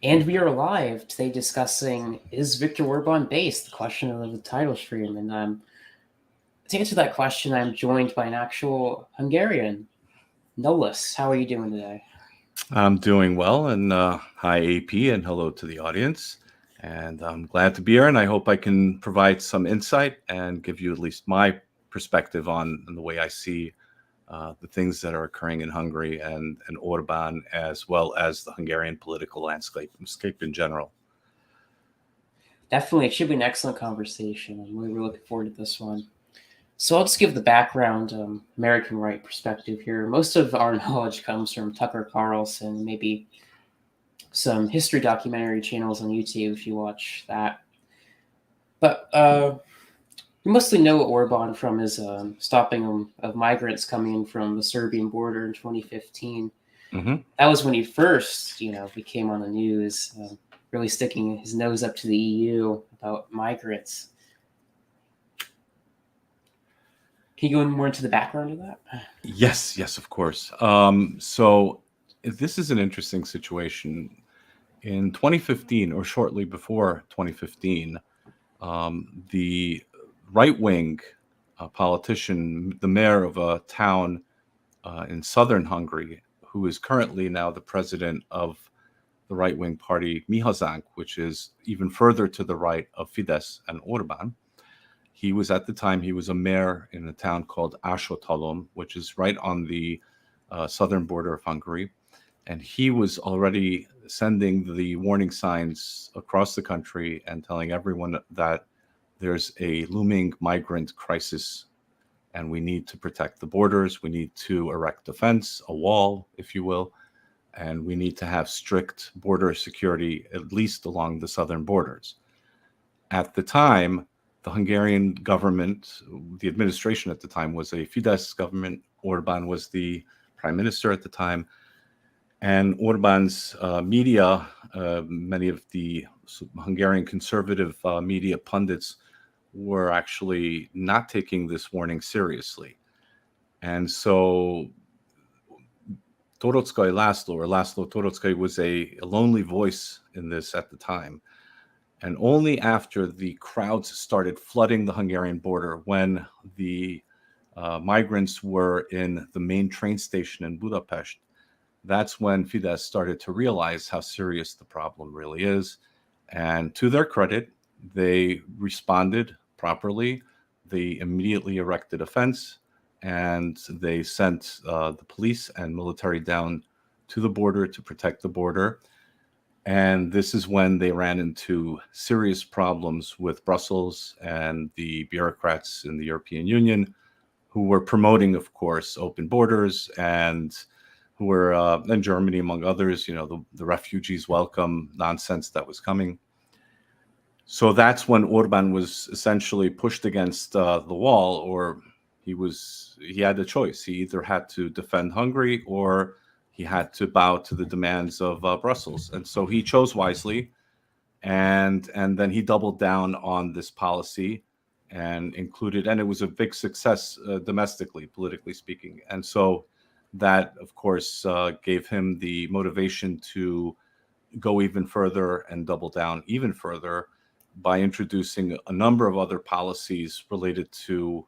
And we are live today discussing is Victor Orban based? The question of the title stream. And to answer that question, I'm joined by an actual Hungarian, Nullus. How are you doing today? I'm doing well, and hi AP, and hello to the audience. And I'm glad to be here, and I hope I can provide some insight and give you at least my perspective on the way I see the things that are occurring in Hungary and Orban, as well as the Hungarian political landscape in general. Definitely, it should be an excellent conversation. I'm really looking forward to this one. So I'll just give the background American right perspective here. Most of our knowledge comes from Tucker Carlson, maybe some history documentary channels on YouTube if you watch that. But we mostly know Orban from his stopping of migrants coming in from the Serbian border in 2015. Mm-hmm. That was when he first, became on the news, really sticking his nose up to the EU about migrants. Can you go more into the background of that? Yes, of course. So this is an interesting situation. In 2015, or shortly before 2015, the right-wing politician, the mayor of a town in southern Hungary, who is currently now the president of the right-wing party Mihazánk, which is even further to the right of Fidesz and Orban. He was a mayor in a town called Ashotalom, which is right on the southern border of Hungary. And he was already sending the warning signs across the country and telling everyone that there's a looming migrant crisis and we need to protect the borders. We need to erect a fence, a wall, if you will, and we need to have strict border security, at least along the southern borders. At the time, the Hungarian government, the administration at the time was a Fidesz government. Orban was the prime minister at the time. And Orban's media, many of the Hungarian conservative media pundits were actually not taking this warning seriously. And so Toroczkai Laszlo Toroczkai was a lonely voice in this at the time. And only after the crowds started flooding the Hungarian border, when the migrants were in the main train station in Budapest, that's when Fidesz started to realize how serious the problem really is. And to their credit, they responded properly. They immediately erected a fence, and they sent the police and military down to the border to protect the border. And this is when they ran into serious problems with Brussels and the bureaucrats in the European Union, who were promoting, of course, open borders, and who were in Germany, among others, the refugees welcome nonsense that was coming. So that's when Orban was essentially pushed against the wall, or he had a choice. He either had to defend Hungary or he had to bow to the demands of Brussels. And so he chose wisely, and then he doubled down on this policy and it was a big success domestically, politically speaking. And so that, of course, gave him the motivation to go even further and double down even further by introducing a number of other policies related to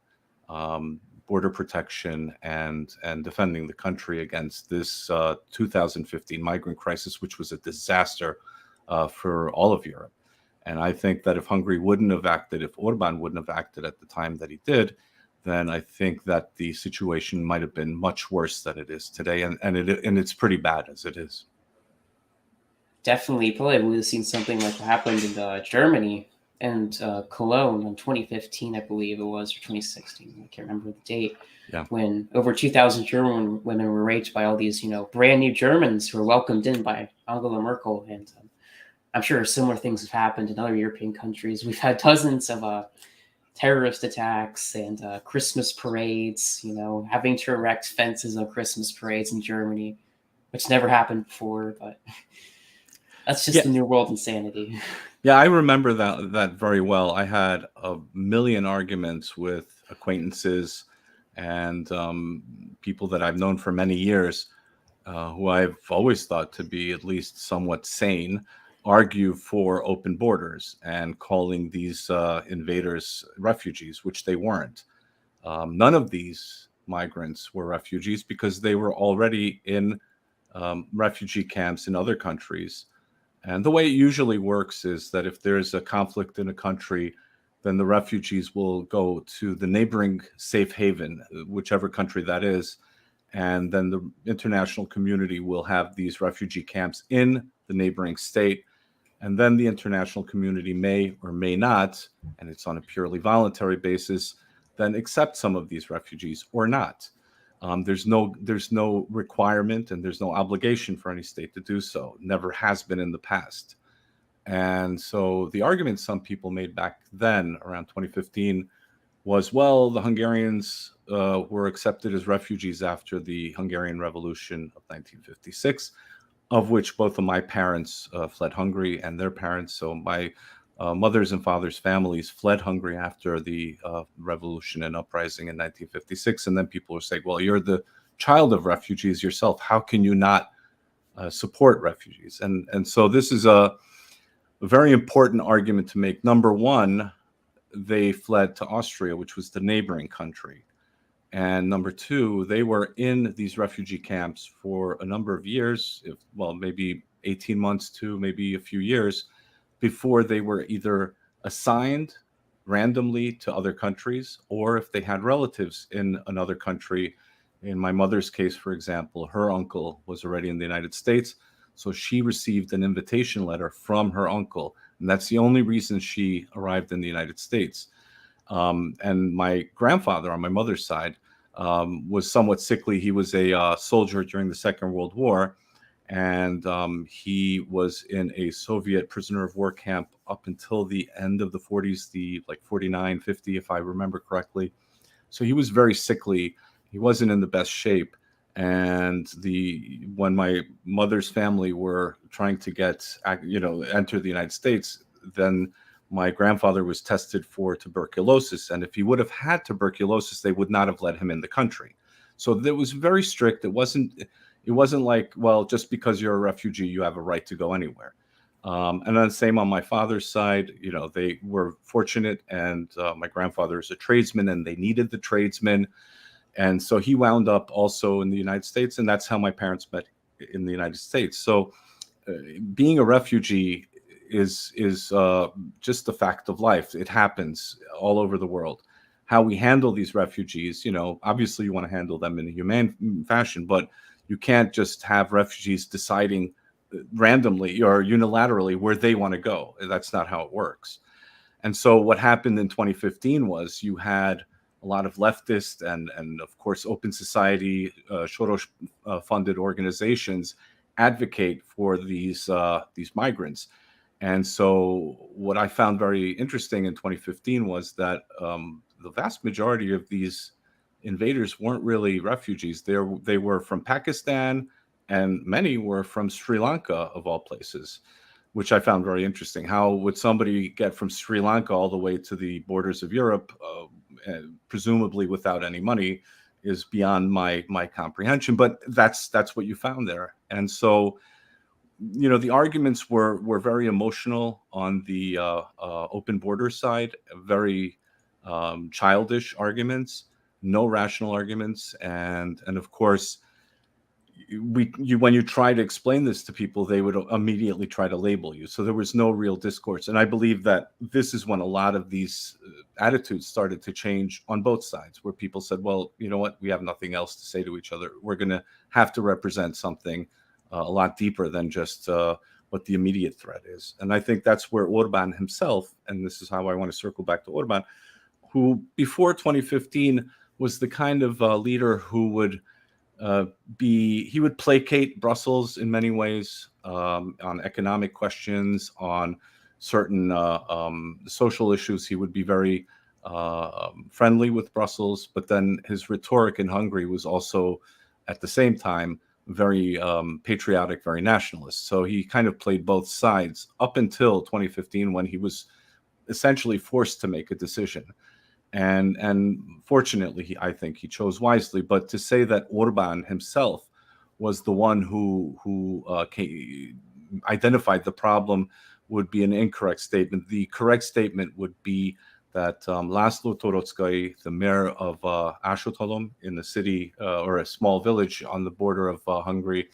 border protection and defending the country against this 2015 migrant crisis, which was a disaster for all of Europe. And I think that if Hungary wouldn't have acted, if Orban wouldn't have acted at the time that he did, then I think that the situation might have been much worse than it is today, and it's pretty bad as it is. Definitely, probably would have seen something like what happened in Germany and Cologne in 2015, I believe it was, or 2016. I can't remember the date. Yeah. When over 2,000 German women were raped by all these, brand new Germans who were welcomed in by Angela Merkel, and I'm sure similar things have happened in other European countries. We've had dozens of terrorist attacks and Christmas parades, having to erect fences on Christmas parades in Germany, which never happened before, but that's just the new world insanity. Yeah, I remember that very well. I had a million arguments with acquaintances and people that I've known for many years, who I've always thought to be at least somewhat sane. argue for open borders and calling these invaders refugees, which they weren't. None of these migrants were refugees because they were already in refugee camps in other countries. And the way it usually works is that if there's a conflict in a country, then the refugees will go to the neighboring safe haven, whichever country that is. And then the international community will have these refugee camps in the neighboring state. And then the international community may or may not, and it's on a purely voluntary basis, then accept some of these refugees or not. There's no requirement and there's no obligation for any state to do so. Never has been in the past. And so the argument some people made back then, around 2015, was, well, the Hungarians were accepted as refugees after the Hungarian Revolution of 1956, of which both of my parents fled Hungary and their parents. So my mother's and father's families fled Hungary after the revolution and uprising in 1956. And then people were saying, well, you're the child of refugees yourself. How can you not support refugees? And so this is a very important argument to make. Number one, they fled to Austria, which was the neighboring country. And number two, they were in these refugee camps for a number of years, maybe 18 months to maybe a few years, before they were either assigned randomly to other countries, or if they had relatives in another country. In my mother's case, for example, her uncle was already in the United States, so she received an invitation letter from her uncle, and that's the only reason she arrived in the United States. And my grandfather on my mother's side was somewhat sickly. He was a soldier during the Second World War, and he was in a Soviet prisoner of war camp up until the end of the 40s, like 49, 50, if I remember correctly. So he was very sickly. He wasn't in the best shape. And when my mother's family were trying to enter the United States, then my grandfather was tested for tuberculosis. And if he would have had tuberculosis, they would not have let him in the country. So it was very strict. It wasn't like, well, just because you're a refugee, you have a right to go anywhere. And then same on my father's side, they were fortunate, and my grandfather is a tradesman, and they needed the tradesmen. And so he wound up also in the United States, and that's how my parents met in the United States. So being a refugee is just a fact of life. It happens all over the world. How we handle these refugees, obviously you want to handle them in a humane fashion, but you can't just have refugees deciding randomly or unilaterally where they want to go. That's not how it works. And so what happened in 2015 was you had a lot of leftist and of course open society, Soros-funded organizations advocate for these migrants. And so what I found very interesting in 2015 was that the vast majority of these invaders weren't really refugees. They were from Pakistan, and many were from Sri Lanka, of all places, which I found very interesting. How would somebody get from Sri Lanka all the way to the borders of Europe, presumably without any money, is beyond my comprehension. But that's what you found there. And so, the arguments were very emotional on the open border side, very childish arguments, no rational arguments, and of course, when you try to explain this to people, they would immediately try to label you. So there was no real discourse. And I believe that this is when a lot of these attitudes started to change on both sides, where people said, well, you know what, we have nothing else to say to each other. We're going to have to represent something a lot deeper than just what the immediate threat is. And I think that's where Orban himself, and this is how I want to circle back to Orban, who before 2015 was the kind of leader who would he would placate Brussels in many ways on economic questions, on certain social issues. He would be very friendly with Brussels, but then his rhetoric in Hungary was also at the same time very patriotic, very nationalist. So he kind of played both sides up until 2015, when he was essentially forced to make a decision. And fortunately, I think he chose wisely. But to say that Orban himself was the one who identified the problem would be an incorrect statement. The correct statement would be that Laszlo Toroczkai, the mayor of Ashotalom in the city or a small village on the border of Hungary,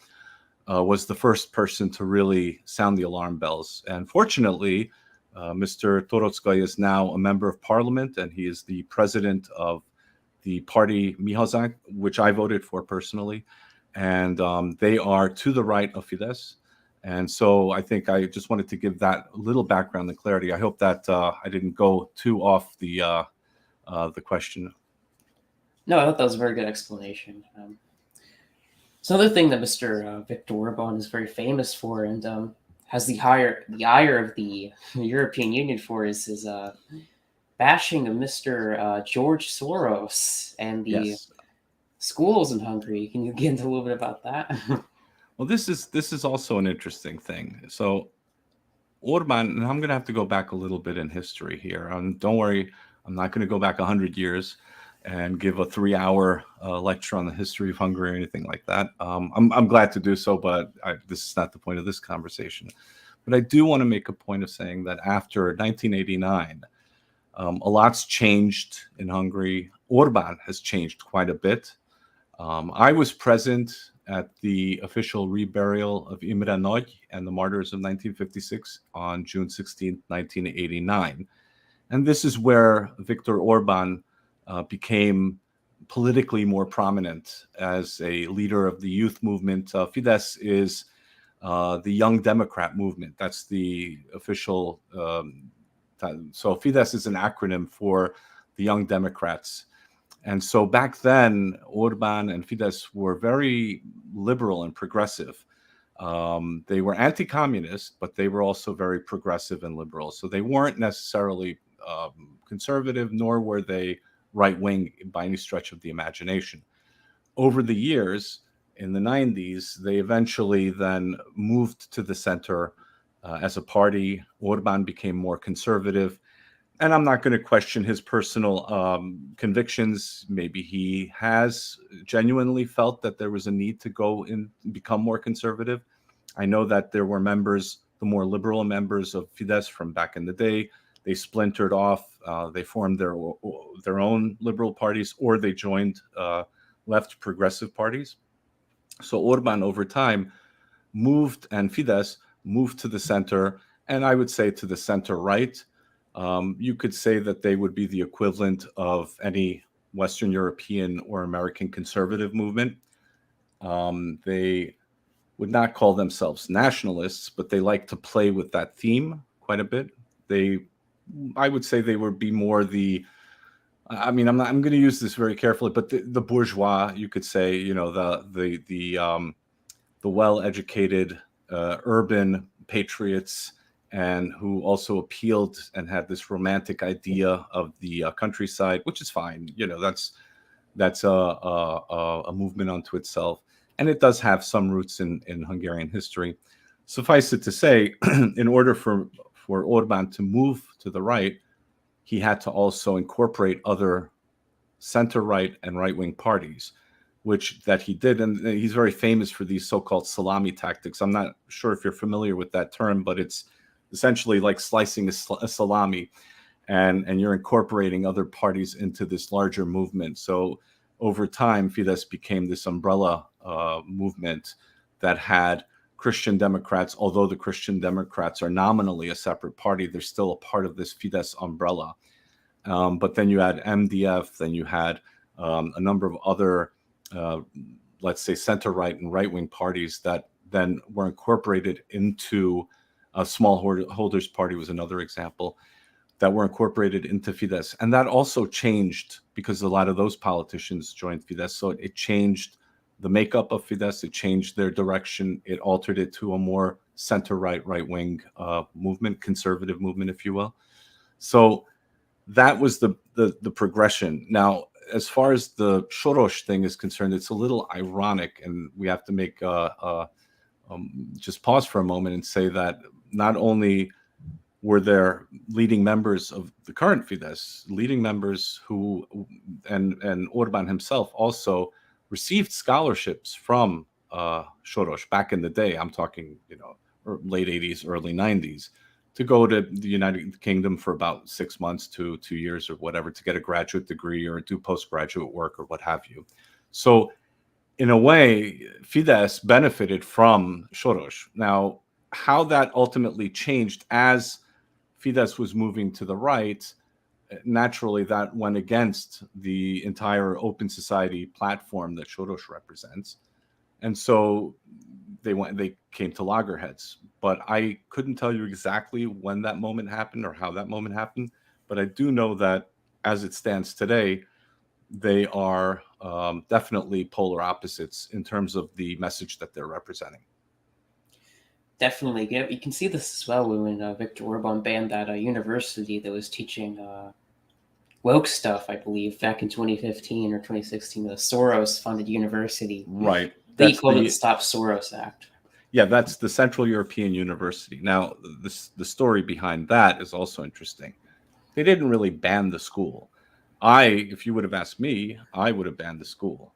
was the first person to really sound the alarm bells. And fortunately, Mr. Toroczkai is now a member of parliament, and he is the president of the party Mihazak, which I voted for personally. And they are to the right of Fidesz. And so I think I just wanted to give that little background and clarity. I hope that I didn't go too off the question. No, I thought that was a very good explanation. So another thing that Mr. Victor Orban is very famous for, and has the ire of the European Union for, is his bashing of Mr. George Soros and the Yes. schools in Hungary. Can you get into a little bit about that? Well, this is also an interesting thing. So Orban, and I'm going to have to go back a little bit in history here. Don't worry, I'm not going to go back 100 years and give a 3-hour lecture on the history of Hungary or anything like that. I'm glad to do so, but this is not the point of this conversation. But I do want to make a point of saying that after 1989, a lot's changed in Hungary. Orban has changed quite a bit. I was present at the official reburial of Imre Nagy and the martyrs of 1956 on June 16, 1989. And this is where Victor Orban became politically more prominent as a leader of the youth movement. Fidesz is the Young Democrat movement. That's the official. So Fidesz is an acronym for the Young Democrats. And so back then, Orban and Fidesz were very liberal and progressive. They were anti-communist, but they were also very progressive and liberal. So they weren't necessarily conservative, nor were they right-wing by any stretch of the imagination. Over the years, in the 90s, they eventually then moved to the center as a party. Orban became more conservative. And I'm not going to question his personal convictions. Maybe he has genuinely felt that there was a need to go and become more conservative. I know that there were members, the more liberal members of Fidesz from back in the day. They splintered off. They formed their own liberal parties, or they joined left progressive parties. So Orban, over time, moved, and Fidesz moved to the center, and I would say to the center-right. You could say that they would be the equivalent of any Western European or American conservative movement. They would not call themselves nationalists, but they like to play with that theme quite a bit. I would say they would be more the, I'm going to use this very carefully, but the bourgeois, you could say, the well-educated urban patriots, and who also appealed and had this romantic idea of the countryside, which is fine. That's a movement unto itself, and it does have some roots in Hungarian history. Suffice it to say, in order for Orban to move to the right, he had to also incorporate other center-right and right-wing parties, that he did. And he's very famous for these so-called salami tactics. I'm not sure if you're familiar with that term, but it's essentially like slicing a salami, and you're incorporating other parties into this larger movement. So over time, Fidesz became this umbrella movement that had Christian Democrats. Although the Christian Democrats are nominally a separate party, they're still a part of this Fidesz umbrella. But then you had MDF, then you had a number of other, let's say, center-right and right-wing parties that then were incorporated into a Small Holders Party was another example, that were incorporated into Fidesz. And that also changed because a lot of those politicians joined Fidesz. So it changed the makeup of Fidesz. It changed their direction. It altered it to a more center-right, right-wing movement, conservative movement, if you will. So that was the progression. Now, as far as the Soros thing is concerned, it's a little ironic, and we have to make just pause for a moment and say that not only were there leading members of the current Fidesz, leading members who, and Orban himself also received scholarships from Soros back in the day. I'm talking, late 80s, early 90s, to go to the United Kingdom for about 6 months to 2 years or whatever to get a graduate degree or do postgraduate work or what have you. So in a way, Fidesz benefited from Soros. Now, how that ultimately changed as Fidesz was moving to the right, naturally that went against the entire open society platform that Soros represents. And so they came to loggerheads. But I couldn't tell you exactly when that moment happened or how that moment happened. But I do know that as it stands today, they are definitely polar opposites in terms of the message that they're representing. Definitely. You can see this as well when Victor Orban banned that university that was teaching woke stuff, I believe, back in 2015 or 2016, the Soros-funded university. Right. They called it the Stop Soros Act. Yeah, that's the Central European University. Now, the story behind that is also interesting. They didn't really ban the school. If you would have asked me, I would have banned the school.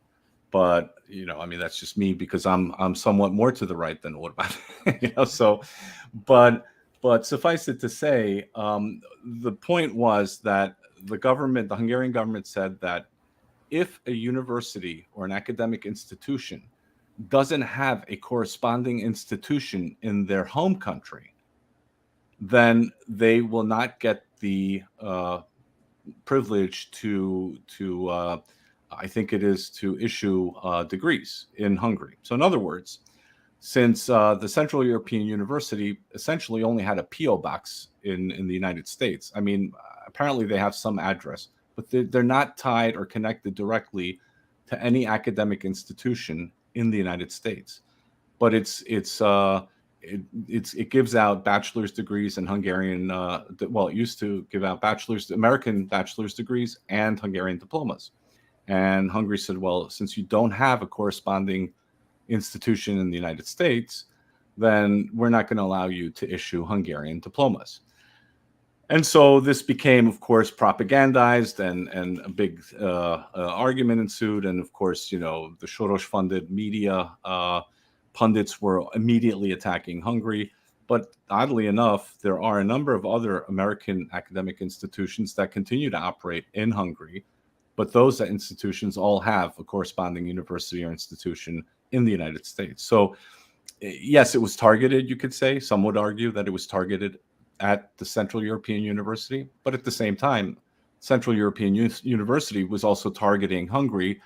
But I mean, that's just me because I'm somewhat more to the right than Orban. So, but suffice it to say, the point was that the Hungarian government said that if a university or an academic institution doesn't have a corresponding institution in their home country, then they will not get the privilege to I think it is to issue degrees in Hungary. So in other words, since the Central European University essentially only had a PO box in the United States, I mean, apparently they have some address, but they're not tied or connected directly to any academic institution in the United States. But it gives out bachelor's degrees in Hungarian. It used to give out American bachelor's degrees and Hungarian diplomas. And Hungary said, well, since you don't have a corresponding institution in the United States, then we're not going to allow you to issue Hungarian diplomas. And so this became, of course, propagandized, and a big argument ensued. And of course, the Soros-funded media pundits were immediately attacking Hungary. But oddly enough, there are a number of other American academic institutions that continue to operate in Hungary. But those institutions all have a corresponding university or institution in the United States. So yes, it was targeted, you could say. Some would argue that it was targeted at the Central European University. But at the same time, Central European University was also targeting Hungary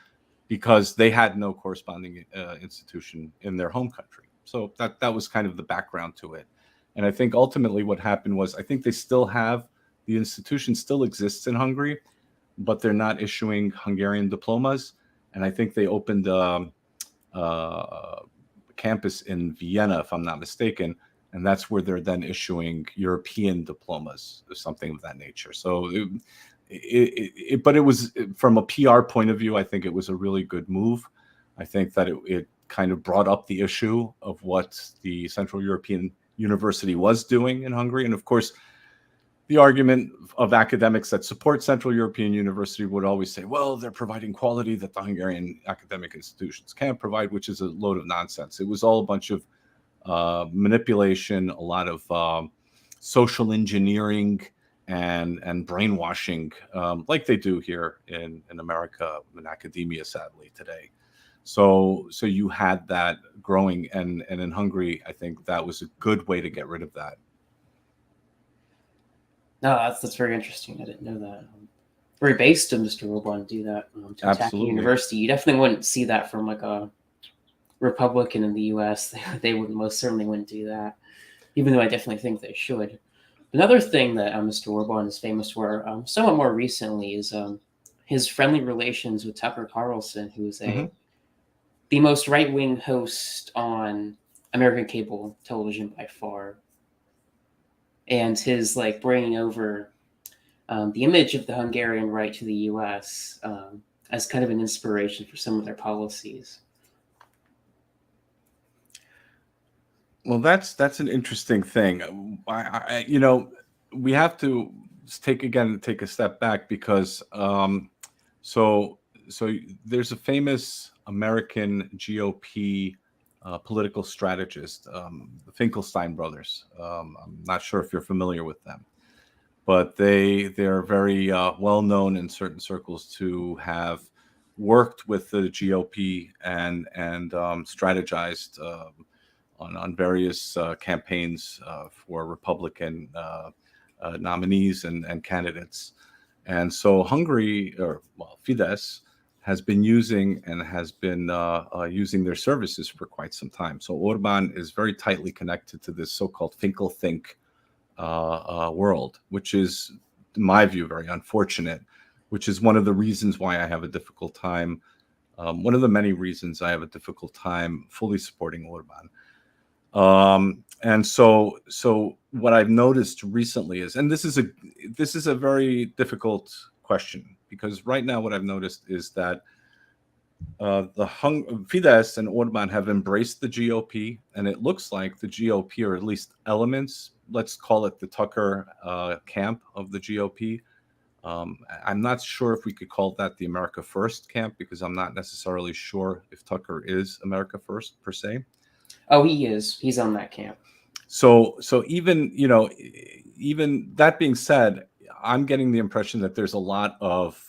because they had no corresponding institution in their home country. So that was kind of the background to it. And I think ultimately what happened was, I think they still have, the institution still exists in Hungary, but they're not issuing Hungarian diplomas. And I think they opened a campus in Vienna, if I'm not mistaken, and that's where they're then issuing European diplomas or something of that nature. So but it was, from a PR point of view, I think it was a really good move. I think that it kind of brought up the issue of what the Central European University was doing in Hungary. And of course, the argument of academics that support Central European University would always say, well, they're providing quality that the Hungarian academic institutions can't provide, which is a load of nonsense. It was all a bunch of manipulation, a lot of social engineering and brainwashing, like they do here in America, in academia, sadly, today. So you had that growing, and in Hungary, I think that was a good way to get rid of that. No, that's very interesting. I didn't know that. Very based of Mr. Orban to do that, to attack a university. You definitely wouldn't see that from like a Republican in the U.S. They most certainly wouldn't do that, even though I definitely think they should. Another thing that Mr. Orban is famous for, somewhat more recently, is his friendly relations with Tucker Carlson, who is the most right-wing host on American cable television by far. And his bringing over the image of the Hungarian right to the U.S. As kind of an inspiration for some of their policies. Well, that's an interesting thing. We have to take a step back, because so there's a famous American GOP political strategist, the Finkelstein brothers. I'm not sure if you're familiar with them, but they're very well known in certain circles to have worked with the GOP and strategized on various campaigns for Republican nominees and candidates. And so Hungary, or well, Fidesz, has been using using their services for quite some time. So Orban is very tightly connected to this so-called Finkelthink world, which is, in my view, very unfortunate, which is one of the reasons why I have a difficult time, one of the many reasons I have a difficult time fully supporting Orban. And so what I've noticed recently is, and this is a very difficult question, because right now what I've noticed is that Fidesz and Orban have embraced the GOP, and it looks like the GOP, or at least elements, let's call it the Tucker camp of the GOP. I'm not sure if we could call that the America First camp, because I'm not necessarily sure if Tucker is America First per se. Oh, he is. He's on that camp. So even, even that being said, I'm getting the impression that there's a lot of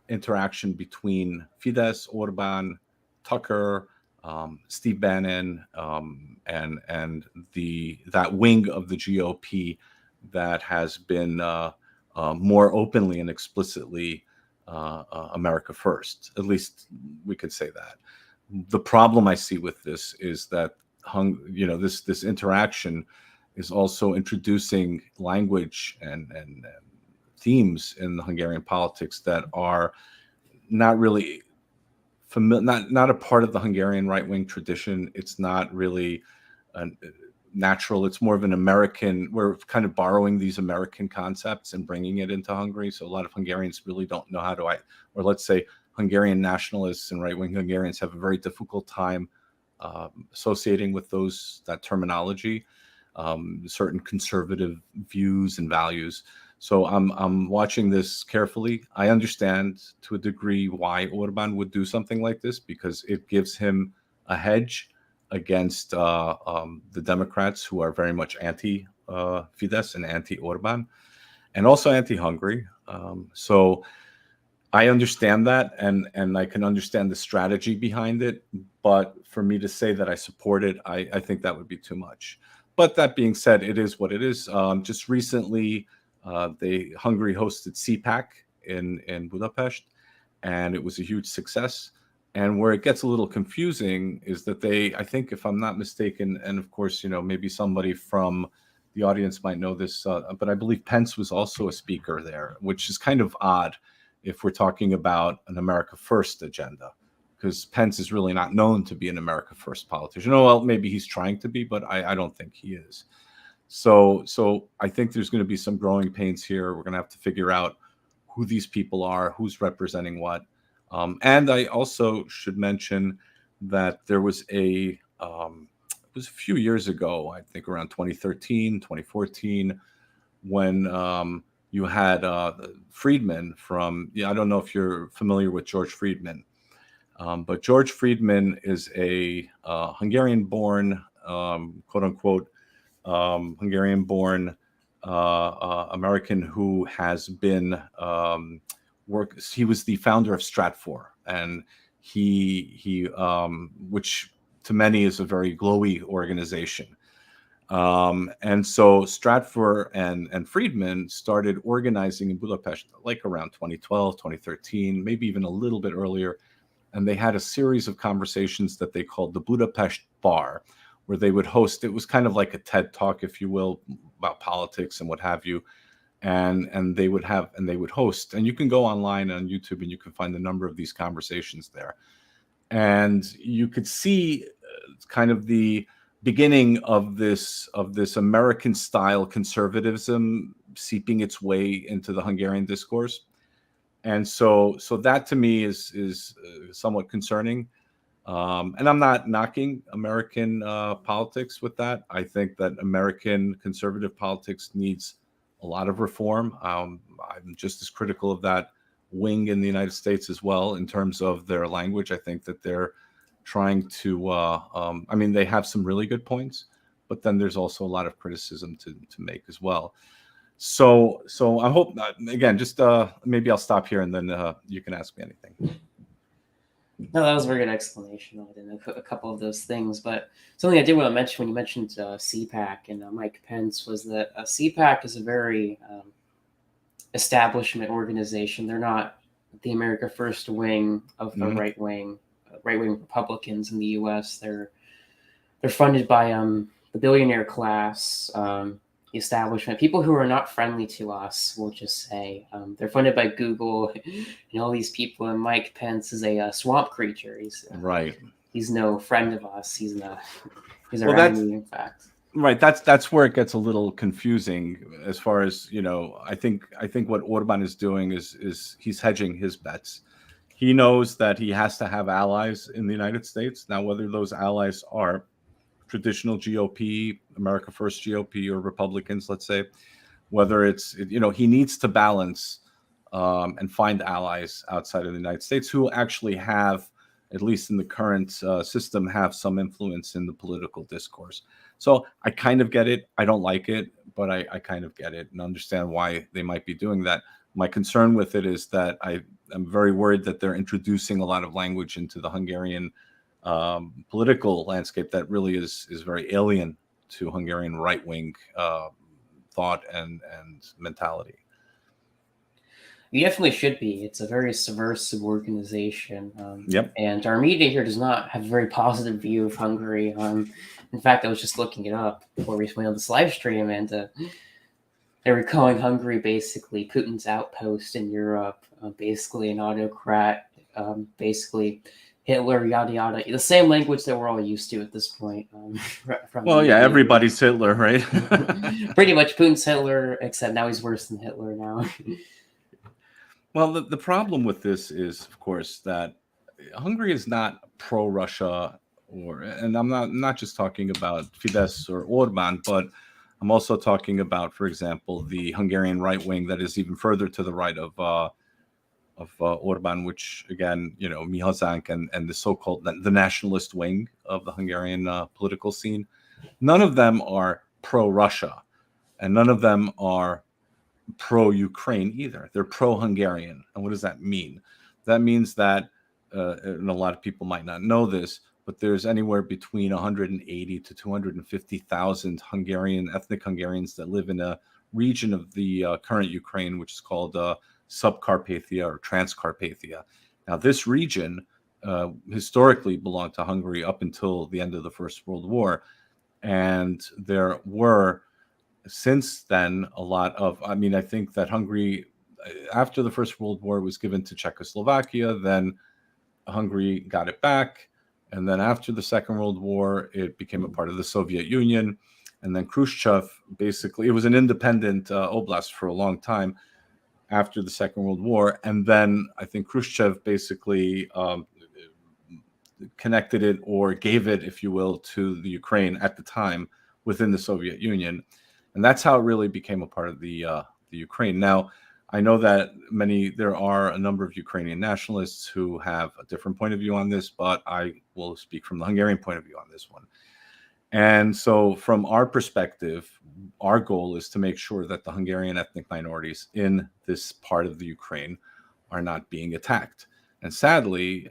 interaction between Fidesz, Orban, Tucker, Steve Bannon, and that wing of the GOP that has been more openly and explicitly America First. At least we could say that. The problem I see with this is that this interaction is also introducing language and themes in the Hungarian politics that are not really not a part of the Hungarian right-wing tradition. It's not really natural. It's more of an American. We're kind of borrowing these American concepts and bringing it into Hungary. So a lot of Hungarians really don't know how to, or let's say Hungarian nationalists and right-wing Hungarians have a very difficult time associating with that terminology, certain conservative views and values. So I'm watching this carefully. I understand to a degree why Orban would do something like this, because it gives him a hedge against the Democrats, who are very much anti-Fidesz and anti-Orban, and also anti-Hungary. So I understand that, and I can understand the strategy behind it. But for me to say that I support it, I think that would be too much. But that being said, it is what it is. Just recently, Hungary hosted CPAC in Budapest, and it was a huge success. And where it gets a little confusing is that I think, if I'm not mistaken, and of course, maybe somebody from the audience might know this, but I believe Pence was also a speaker there, which is kind of odd if we're talking about an America First agenda, because Pence is really not known to be an America First politician. Oh, well, maybe he's trying to be, but I don't think he is. So I think there's going to be some growing pains here. We're going to have to figure out who these people are, who's representing what. And I also should mention that there was it was a few years ago, I think around 2013, 2014, when you had Friedman from, I don't know if you're familiar with George Friedman, but George Friedman is a Hungarian-born, quote unquote, Hungarian-born American who has been he was the founder of Stratfor, and he which to many is a very glowy organization. And so Stratfor and Friedman started organizing in Budapest like around 2012, 2013, maybe even a little bit earlier. And they had a series of conversations that they called the Budapest Bar, where they would host. It was kind of like a TED Talk, if you will, about politics and what have you. And they would host. And you can go online on YouTube and you can find a number of these conversations there. And you could see kind of the beginning of this American style conservatism seeping its way into the Hungarian discourse. And so that to me is somewhat concerning. And I'm not knocking American politics with that. I think that American conservative politics needs a lot of reform. I'm just as critical of that wing in the United States as well in terms of their language. I think that they're trying to. I mean, they have some really good points, but then there's also a lot of criticism to make as well. So I hope again, just maybe I'll stop here and then you can ask me anything. No, that was a very good explanation of it and a couple of those things. But something I did want to mention when you mentioned CPAC and Mike Pence was that CPAC is a very establishment organization. They're not the America First wing of the right wing Republicans in the U.S. They're funded by the billionaire class, the establishment, people who are not friendly to us. We'll just say they're funded by Google and all these people. And Mike Pence is a swamp creature. He's right. He's no friend of us. He's our enemy, in fact. Right. That's where it gets a little confusing as far as, I think what Orban is doing is he's hedging his bets. He knows that he has to have allies in the United States. Now, whether those allies are traditional GOP, America First GOP, or Republicans, let's say, whether it's, he needs to balance and find allies outside of the United States who actually have, at least in the current system, have some influence in the political discourse. So I kind of get it. I don't like it, but I kind of get it and understand why they might be doing that. My concern with it is that I'm very worried that they're introducing a lot of language into the Hungarian political landscape that really is very alien to Hungarian right-wing thought and mentality. You definitely should be. It's a very subversive organization. Yep. And our media here does not have a very positive view of Hungary. In fact, I was just looking it up before we went on this live stream, and they were calling Hungary basically Putin's outpost in Europe, basically an autocrat, basically Hitler, yada yada. The same language that we're all used to at this point. Everybody's Hitler, right? Pretty much Putin's Hitler, except now he's worse than Hitler now. Well, the problem with this is, of course, that Hungary is not pro-Russia, and I'm not just talking about Fidesz or Orban, but I'm also talking about, for example, the Hungarian right wing that is even further to the right of Orban, which again, Mi Hazánk and the so-called the nationalist wing of the Hungarian political scene. None of them are pro-Russia, and none of them are pro-Ukraine either. They're pro-Hungarian. And what does that mean? That means that, and a lot of people might not know this, but there's anywhere between 180 to 250,000 ethnic Hungarians that live in a region of the current Ukraine, which is called Subcarpathia or Transcarpathia. Now, this region historically belonged to Hungary up until the end of the First World War. And there were, since then, a lot of, I think that Hungary, after the First World War, was given to Czechoslovakia, then Hungary got it back. And then after the Second World War, it became a part of the Soviet Union. And then Khrushchev, basically, it was an independent oblast for a long time after the Second World War. And then I think Khrushchev basically connected it, or gave it, if you will, to the Ukraine at the time within the Soviet Union. And that's how it really became a part of the Ukraine. Now, I know that there are a number of Ukrainian nationalists who have a different point of view on this, but I will speak from the Hungarian point of view on this one. And so from our perspective, our goal is to make sure that the Hungarian ethnic minorities in this part of the Ukraine are not being attacked. And sadly,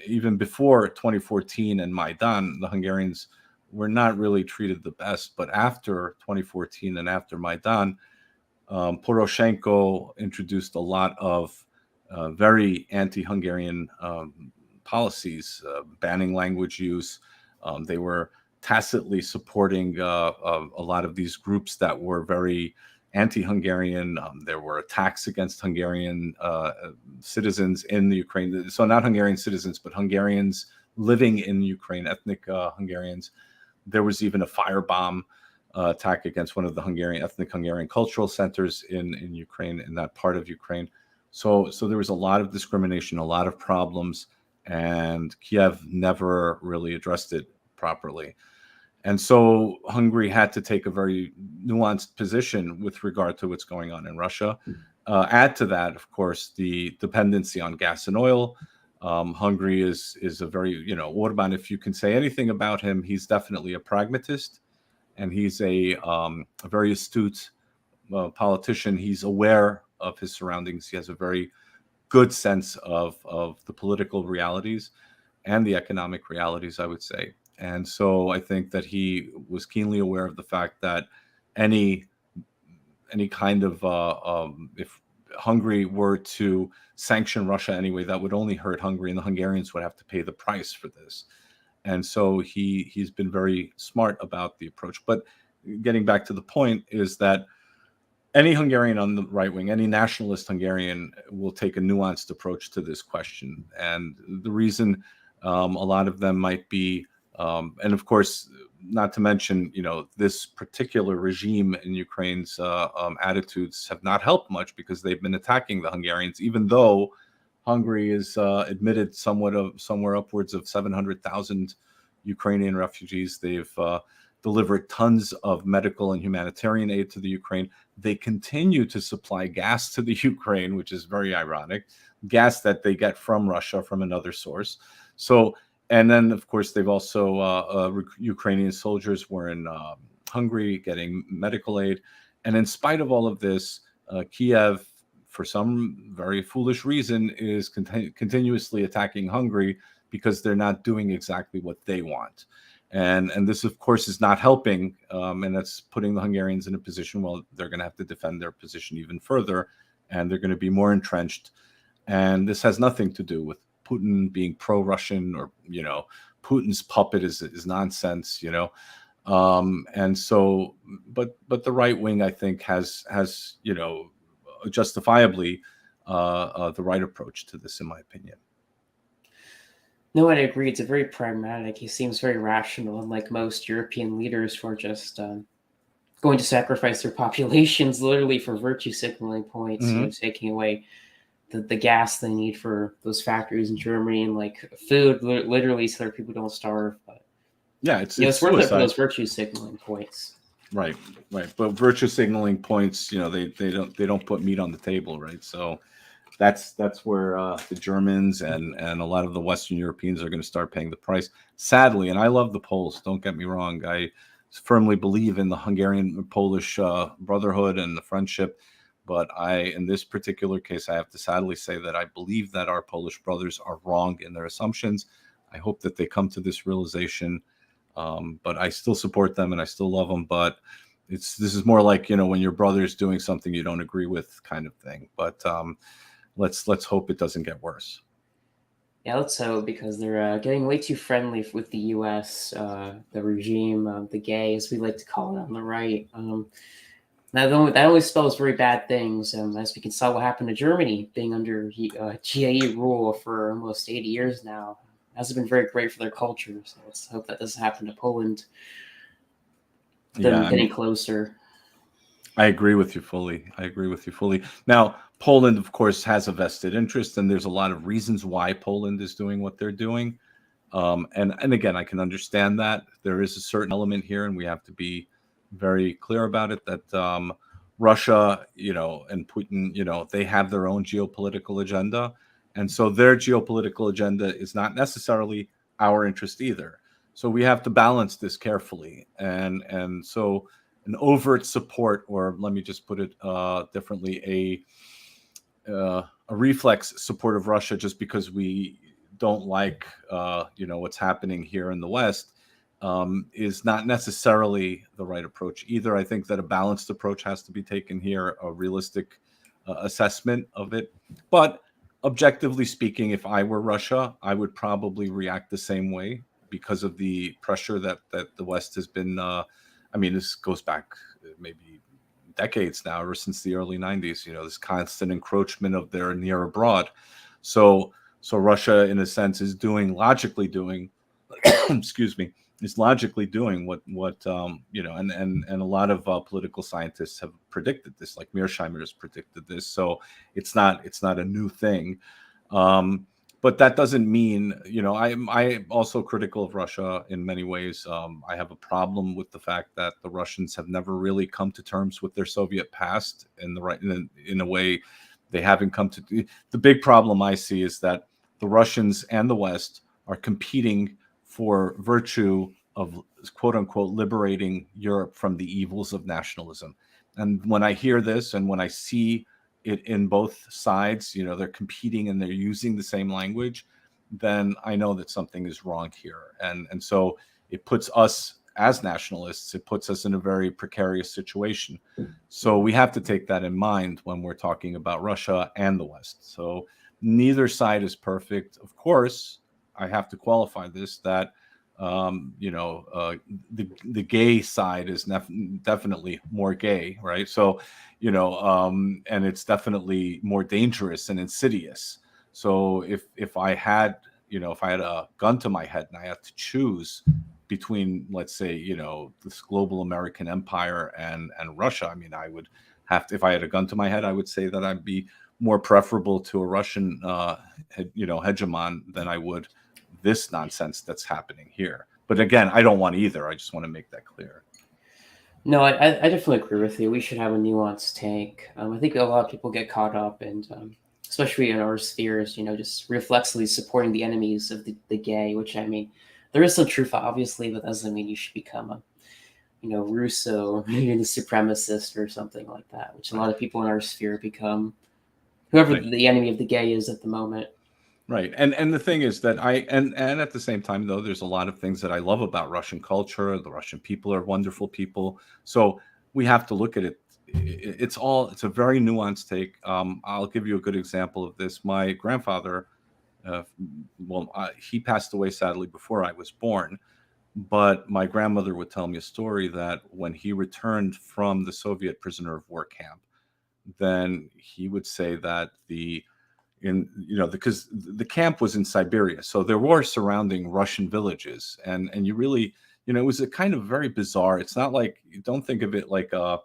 even before 2014 and Maidan, the Hungarians were not really treated the best. But after 2014 and after Maidan, Poroshenko introduced a lot of very anti-Hungarian policies, banning language use. They were tacitly supporting a lot of these groups that were very anti-Hungarian. There were attacks against Hungarian citizens in the Ukraine. So not Hungarian citizens, but Hungarians living in Ukraine, ethnic Hungarians. There was even a firebomb attack against one of the ethnic Hungarian cultural centers in Ukraine, in that part of Ukraine. So there was a lot of discrimination, a lot of problems, and Kiev never really addressed it properly. And so Hungary had to take a very nuanced position with regard to what's going on in Russia. Add to that, of course, the dependency on gas and oil, Hungary is a very, Orban, if you can say anything about him, he's definitely a pragmatist, and he's a very astute politician. He's aware of his surroundings. He has a very good sense of the political realities and the economic realities, I would say. And so I think that he was keenly aware of the fact that any kind of if Hungary were to sanction Russia anyway, that would only hurt Hungary, and the Hungarians would have to pay the price for this. And so he's been very smart about the approach. But getting back to the point is that any Hungarian on the right wing, any nationalist Hungarian, will take a nuanced approach to this question. And the reason a lot of them might be, and of course, not to mention, this particular regime in Ukraine's attitudes have not helped much, because they've been attacking the Hungarians, even though Hungary is admitted somewhere upwards of 700,000 Ukrainian refugees. They've delivered tons of medical and humanitarian aid to the Ukraine. They continue to supply gas to the Ukraine, which is very ironic, gas that they get from Russia from another source. So, and then of course they've also Ukrainian soldiers were in Hungary getting medical aid. And in spite of all of this, Kiev, for some very foolish reason, is continuously attacking Hungary, because they're not doing exactly what they want. And this, of course, is not helping, and that's putting the Hungarians in a position where they're going to have to defend their position even further, and they're going to be more entrenched. And this has nothing to do with Putin being pro-Russian, or Putin's puppet is nonsense, and so, but the right wing, I think, has justifiably the right approach to this, in my opinion. No, I agree. It's a very pragmatic. He seems very rational, unlike most European leaders who are just going to sacrifice their populations literally for virtue signaling points, taking away the gas they need for those factories in Germany, and like food, literally, so that people don't starve. But yeah, it's worth it for those virtue signaling points. Right. But virtue signaling points, they don't put meat on the table, right? So that's where the Germans and a lot of the Western Europeans are going to start paying the price, sadly. And I love the Poles, don't get me wrong. I firmly believe in the Hungarian-Polish brotherhood and the friendship. But in this particular case, I have to sadly say that I believe that our Polish brothers are wrong in their assumptions. I hope that they come to this realization. But I still support them and I still love them. But this is more like, when your brother's doing something you don't agree with, kind of thing. But let's hope it doesn't get worse. Yeah, let's hope, because they're getting way too friendly with the U.S., the regime, the gay, as we like to call it on the right. That always spells very bad things, as we can saw what happened to Germany being under GAE rule for almost 80 years now. It hasn't been very great for their culture, so let's hope that doesn't happen to Poland. Them getting closer. I agree with you fully. Now, Poland, of course, has a vested interest, and there's a lot of reasons why Poland is doing what they're doing. And again, I can understand that. There is a certain element here, and we have to be very clear about it, that Russia, and Putin, they have their own geopolitical agenda. And so their geopolitical agenda is not necessarily our interest either. So we have to balance this carefully. And so an overt support, or let me just put it differently, a reflex support of Russia just because we don't like, what's happening here in the West, is not necessarily the right approach either. I think that a balanced approach has to be taken here, a realistic assessment of it. But objectively speaking, if I were Russia, I would probably react the same way, because of the pressure that the West has been. This goes back maybe decades now, ever since the early 90s. This constant encroachment of their near abroad. So Russia, in a sense, is logically doing what and a lot of political scientists have predicted this, like Mearsheimer has predicted this. So it's not a new thing. But that doesn't mean, I'm also critical of Russia in many ways. I have a problem with the fact that the Russians have never really come to terms with their Soviet past in a way they haven't come to. The big problem I see is that the Russians and the West are competing for virtue of quote unquote liberating Europe from the evils of nationalism. And when I hear this and when I see it in both sides, they're competing and they're using the same language, then I know that something is wrong here. And so it puts us as nationalists, it puts us in a very precarious situation. So we have to take that in mind when we're talking about Russia and the West. So neither side is perfect. Of course, I have to qualify this that the gay side is definitely more gay, right? So, and it's definitely more dangerous and insidious. So if I had a gun to my head and I had to choose between, let's say, this global American empire and Russia, I mean, I would have to, if I had a gun to my head, I would say that I'd be more preferable to a Russian, hegemon than I would this nonsense that's happening here. But again, I don't want either. I just want to make that clear. No, I definitely agree with you. We should have a nuanced take. I think a lot of people get caught up, and especially in our spheres, just reflexively supporting the enemies of the gay, which, I mean, there is some truth, obviously, but that doesn't mean you should become a, Russo, you're the supremacist or something like that, which a lot of people in our sphere become, whoever the enemy of the gay is at the moment. Right. And the thing is that and at the same time, though, there's a lot of things that I love about Russian culture. The Russian people are wonderful people. So we have to look at it. It's a very nuanced take. I'll give you a good example of this. My grandfather, he passed away sadly before I was born, but my grandmother would tell me a story that when he returned from the Soviet prisoner of war camp, then he would say that because the camp was in Siberia, so there were surrounding Russian villages, and you really, it was a kind of very bizarre. It's not like, you don't think of it like a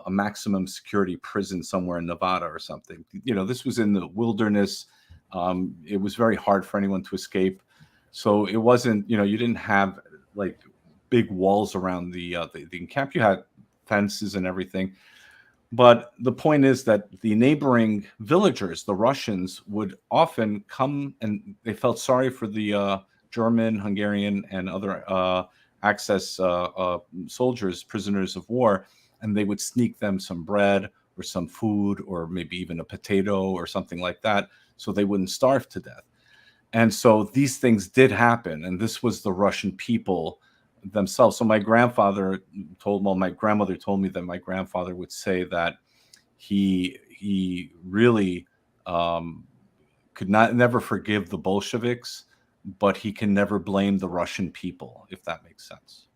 maximum security prison somewhere in Nevada or something. This was in the wilderness. It was very hard for anyone to escape. So it wasn't, you didn't have like big walls around the camp. You had fences and everything. But the point is that the neighboring villagers, the Russians, would often come, and they felt sorry for the German, Hungarian, and other Axis soldiers, prisoners of war, and they would sneak them some bread or some food or maybe even a potato or something like that, so they wouldn't starve to death. And so these things did happen, and this was the Russian people themselves. So my grandmother told me that my grandfather would say that he really could never forgive the Bolsheviks, but he can never blame the Russian people, if that makes sense.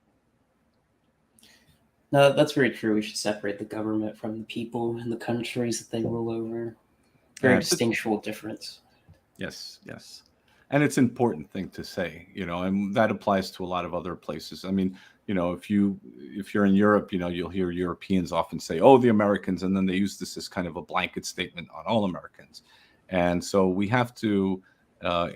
No, that's very true. We should separate the government from the people and the countries that they rule over. Very distinguishable difference. Yes. And it's an important thing to say, and that applies to a lot of other places. I mean, if you're in Europe, you'll hear Europeans often say, "Oh, the Americans," and then they use this as kind of a blanket statement on all Americans. And so we have to,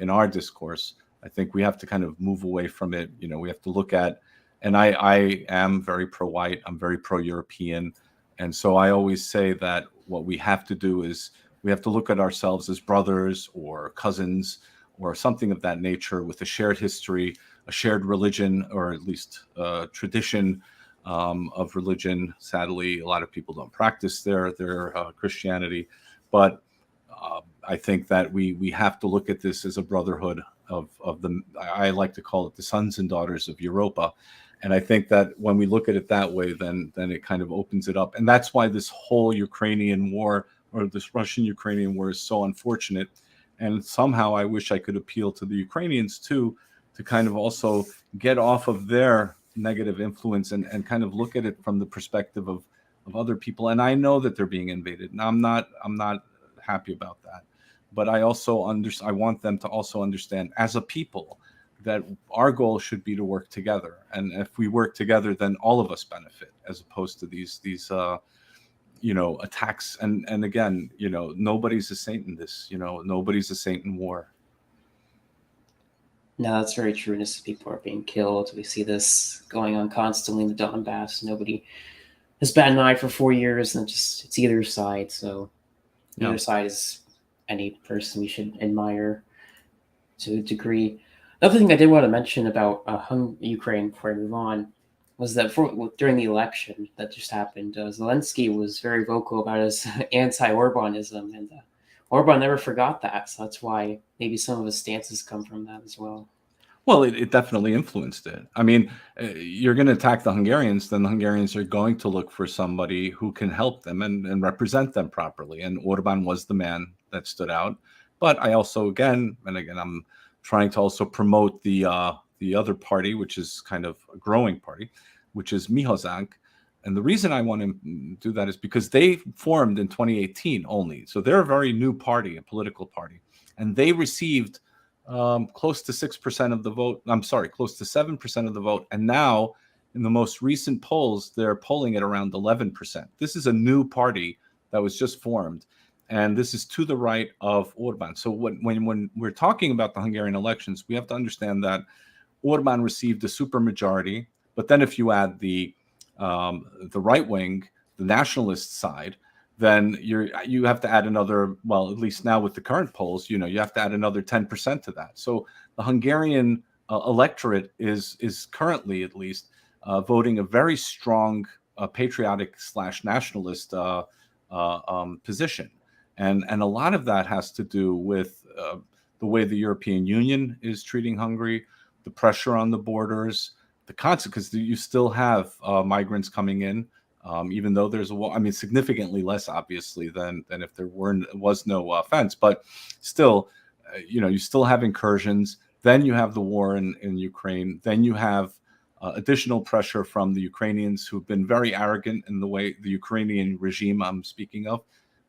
in our discourse, I think we have to kind of move away from it. We have to look at, and I am very pro-white, I'm very pro-European, and so I always say that what we have to do is we have to look at ourselves as brothers or cousins, or something of that nature, with a shared history, a shared religion, or at least tradition of religion. Sadly, a lot of people don't practice their Christianity, but I think that we have to look at this as a brotherhood of the, I like to call it the sons and daughters of Europa. And I think that when we look at it that way, then it kind of opens it up. And that's why this whole Ukrainian war, or this Russian-Ukrainian war, is so unfortunate. And somehow I wish I could appeal to the Ukrainians too, to kind of also get off of their negative influence and kind of look at it from the perspective of other people. And I know that they're being invaded, and I'm not happy about that. But I also I want them to also understand, as a people, that our goal should be to work together. And if we work together, then all of us benefit, as opposed to these attacks. And again, nobody's a saint in this. Nobody's a saint in war. No, that's very true. Innocent people are being killed. We see this going on constantly in the Donbass. Nobody has batted an eye for 4 years, and it's either side. So either side is any person we should admire. to a degree. Another thing I did want to mention about Ukraine before I move on was that during the election that just happened, Zelensky was very vocal about his anti-Orbanism, and Orban never forgot that. So that's why maybe some of his stances come from that as well. Well, it definitely influenced it. I mean, you're going to attack the Hungarians, then the Hungarians are going to look for somebody who can help them and represent them properly. And Orban was the man that stood out. But I also, again, I'm trying to also promote the other party, which is kind of a growing party, which is Mihozank. And the reason I want to do that is because they formed in 2018 only. So they're a very new party, a political party. And they received close to 6% of the vote. I'm sorry, close to 7% of the vote. And now, in the most recent polls, they're polling at around 11%. This is a new party that was just formed, and this is to the right of Orban. So when we're talking about the Hungarian elections, we have to understand that Orban received a supermajority, but then if you add the right wing, the nationalist side, then you have to add another, well, at least now with the current polls, you have to add another 10% to that. So the Hungarian electorate is currently, at least, voting a very strong patriotic / nationalist position. And a lot of that has to do with the way the European Union is treating Hungary, the pressure on the borders, the consequences. You still have migrants coming in. Even though there's a wall, I mean, significantly less, obviously, than if there was no fence, but still, you still have incursions. Then you have the war in Ukraine. Then you have additional pressure from the Ukrainians, who've been very arrogant in the way, the Ukrainian regime I'm speaking of,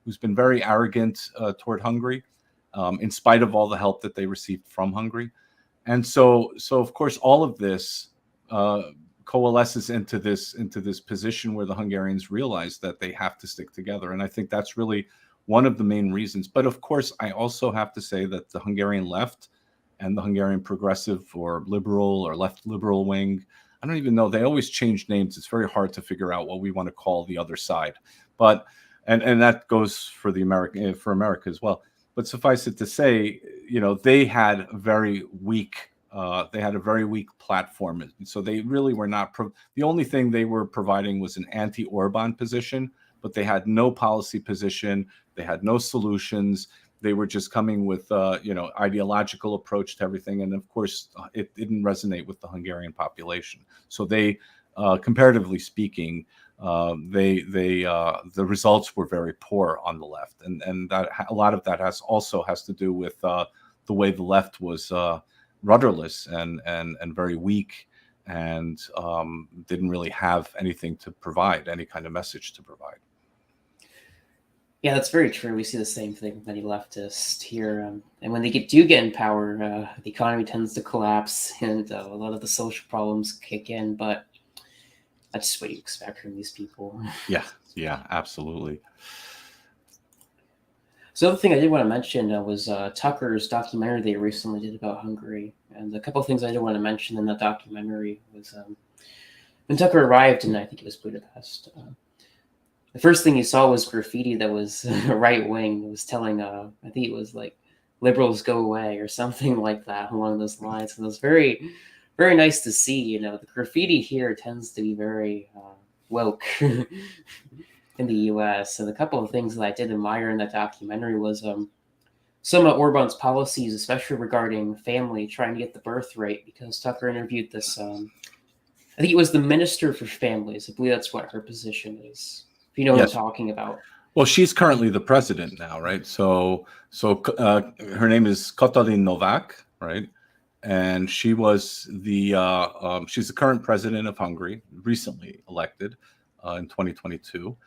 who's been very arrogant toward Hungary, in spite of all the help that they received from Hungary. And so of course, all of this coalesces into this position where the Hungarians realize that they have to stick together. And I think that's really one of the main reasons. But of course, I also have to say that the Hungarian left and the Hungarian progressive or liberal or left liberal wing, I don't even know, they always change names. It's very hard to figure out what we want to call the other side. But and that goes for America as well. But suffice it to say, they had a very weak platform. So they really were not, the only thing they were providing was an anti-Orban position, but they had no policy position. They had no solutions. They were just coming with, ideological approach to everything. And of course, it didn't resonate with the Hungarian population. So they, comparatively speaking, the results were very poor on the left. And that a lot of that has to do with the way the left was rudderless and very weak, and didn't really have anything to provide, any kind of message to provide. Yeah, that's very true. We see the same thing with many leftists here. And when they do get in power, the economy tends to collapse, and a lot of the social problems kick in. But that's just what you expect from these people. Yeah, absolutely. So the other thing I did want to mention was Tucker's documentary they recently did about Hungary. And a couple of things I did want to mention in that documentary was when Tucker arrived in, I think it was Budapest, the first thing he saw was graffiti that was right wing. It was telling, I think it was like, liberals go away or something like that along those lines. And it was very, very nice to see. The graffiti here tends to be very woke in the U.S. And a couple of things that I did admire in that documentary was some of Orban's policies, especially regarding family, trying to get the birth rate, because Tucker interviewed this, I think it was the Minister for Families. I believe that's what her position is. If you know what I'm talking about. Well, she's currently the president now, right? So her name is Katalin Novák, right? And she was she's the current president of Hungary, recently elected in 2022.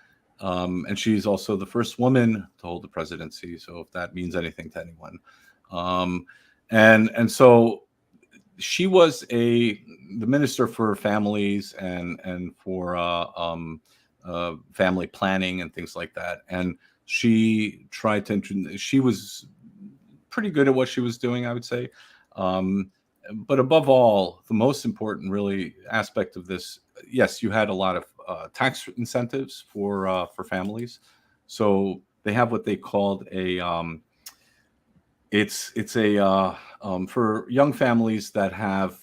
And she's also the first woman to hold the presidency. So if that means anything to anyone. And so she was the Minister for Families and for family planning and things like that. And she tried to, she was pretty good at what she was doing, I would say. But above all, the most important really aspect of this, yes, you had a lot of tax incentives for families. So they have what they called a It's a for young families that have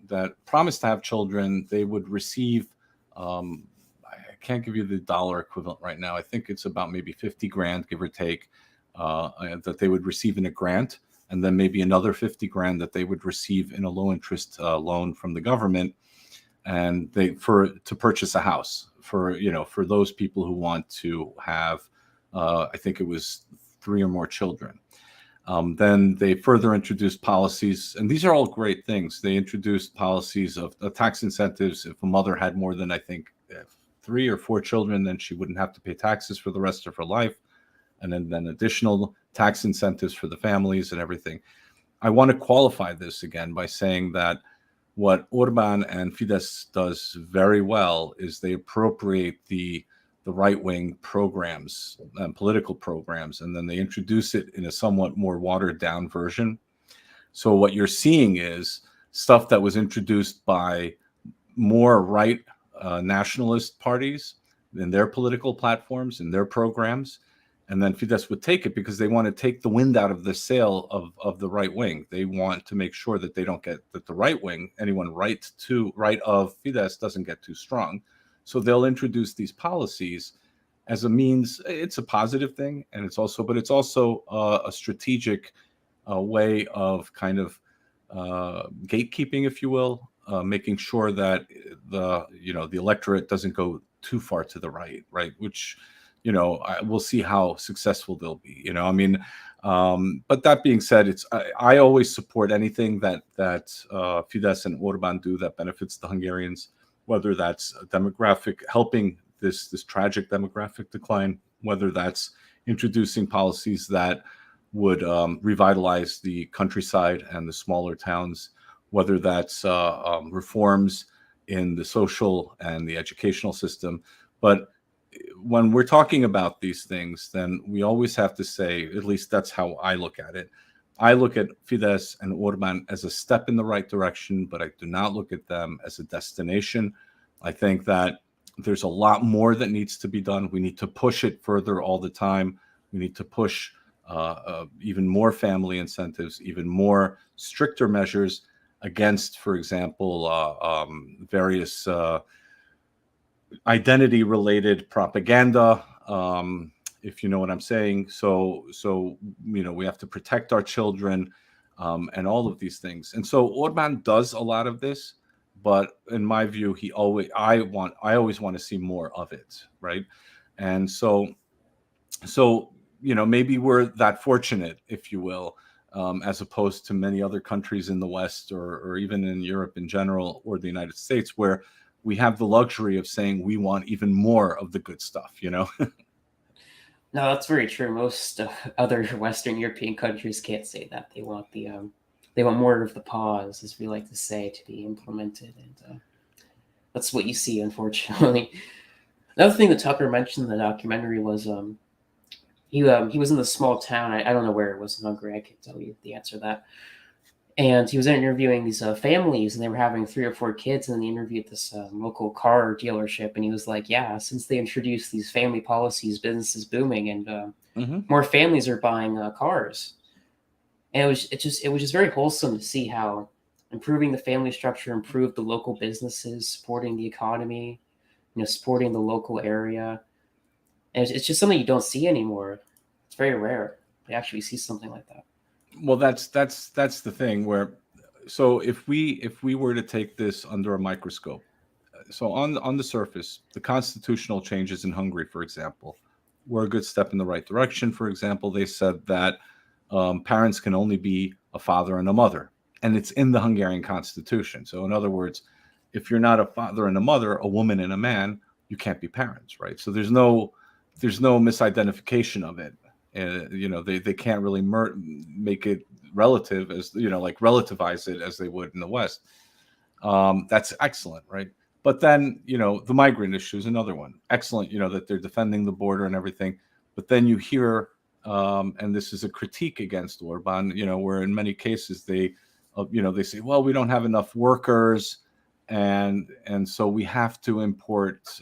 that promise to have children, they would receive. I can't give you the dollar equivalent right now. I think it's about maybe 50 grand, give or take, that they would receive in a grant, and then maybe another 50 grand that they would receive in a low interest loan from the government, and to purchase a house for those people who want to have. I think it was 3 or more children. Then they further introduced policies, and these are all great things. They introduced policies of tax incentives. If a mother had more than, I think, 3 or 4 children, then she wouldn't have to pay taxes for the rest of her life. And then additional tax incentives for the families and everything. I want to qualify this again by saying that what Orban and Fidesz does very well is they appropriate the right-wing programs and political programs, and then they introduce it in a somewhat more watered-down version. So what you're seeing is stuff that was introduced by more right nationalist parties in their political platforms, in their programs, and then Fidesz would take it because they want to take the wind out of the sail of the right wing. They want to make sure that they don't get that the right wing, anyone right of Fidesz, doesn't get too strong. So they'll introduce these policies as a means. It's a positive thing, and it's also a strategic way of kind of gatekeeping, if you will, making sure that the electorate doesn't go too far to the right, Which, we'll see how successful they'll be. But that being said, I always support anything that Fidesz and Orban do that benefits the Hungarians, whether that's helping this tragic demographic decline, whether that's introducing policies that would revitalize the countryside and the smaller towns, whether that's reforms in the social and the educational system. But when we're talking about these things, then we always have to say, at least that's how I look at it. I look at Fidesz and Orban as a step in the right direction, but I do not look at them as a destination. I think that there's a lot more that needs to be done. We need to push it further all the time. We need to push even more family incentives, even more stricter measures against, for example, various identity-related propaganda, if you know what I'm saying. So we have to protect our children, and all of these things. And so Orban does a lot of this, but in my view, I always want to see more of it, right? And so maybe we're that fortunate, if you will, as opposed to many other countries in the West, or even in Europe in general, or the United States, where we have the luxury of saying we want even more of the good stuff, No, that's very true. Most other Western European countries can't say that. They want they want more of the pause, as we like to say, to be implemented, and that's what you see, unfortunately. Another thing that Tucker mentioned in the documentary was he was in the small town. I don't know where it was in Hungary. I can't tell you the answer to that. And he was interviewing these families, and they were having 3 or 4 kids. And he interviewed this local car dealership, and he was like, "Yeah, since they introduced these family policies, business is booming, and more families are buying cars." And it was just very wholesome to see how improving the family structure improved the local businesses, supporting the economy, supporting the local area. And it's just something you don't see anymore. It's very rare to actually see something like that. Well, that's the thing where, so if we were to take this under a microscope, so on the surface, the constitutional changes in Hungary, for example, were a good step in the right direction. For example, they said that parents can only be a father and a mother, and it's in the Hungarian constitution. So in other words, if you're not a father and a mother, a woman and a man, you can't be parents, right? So there's no misidentification of it. They can't really make it relative, as like relativize it as they would in the West. That's excellent, right? But then the migrant issue is another one. Excellent, that they're defending the border and everything. But then you hear, and this is a critique against Orban, where in many cases they say, well, we don't have enough workers, and so we have to import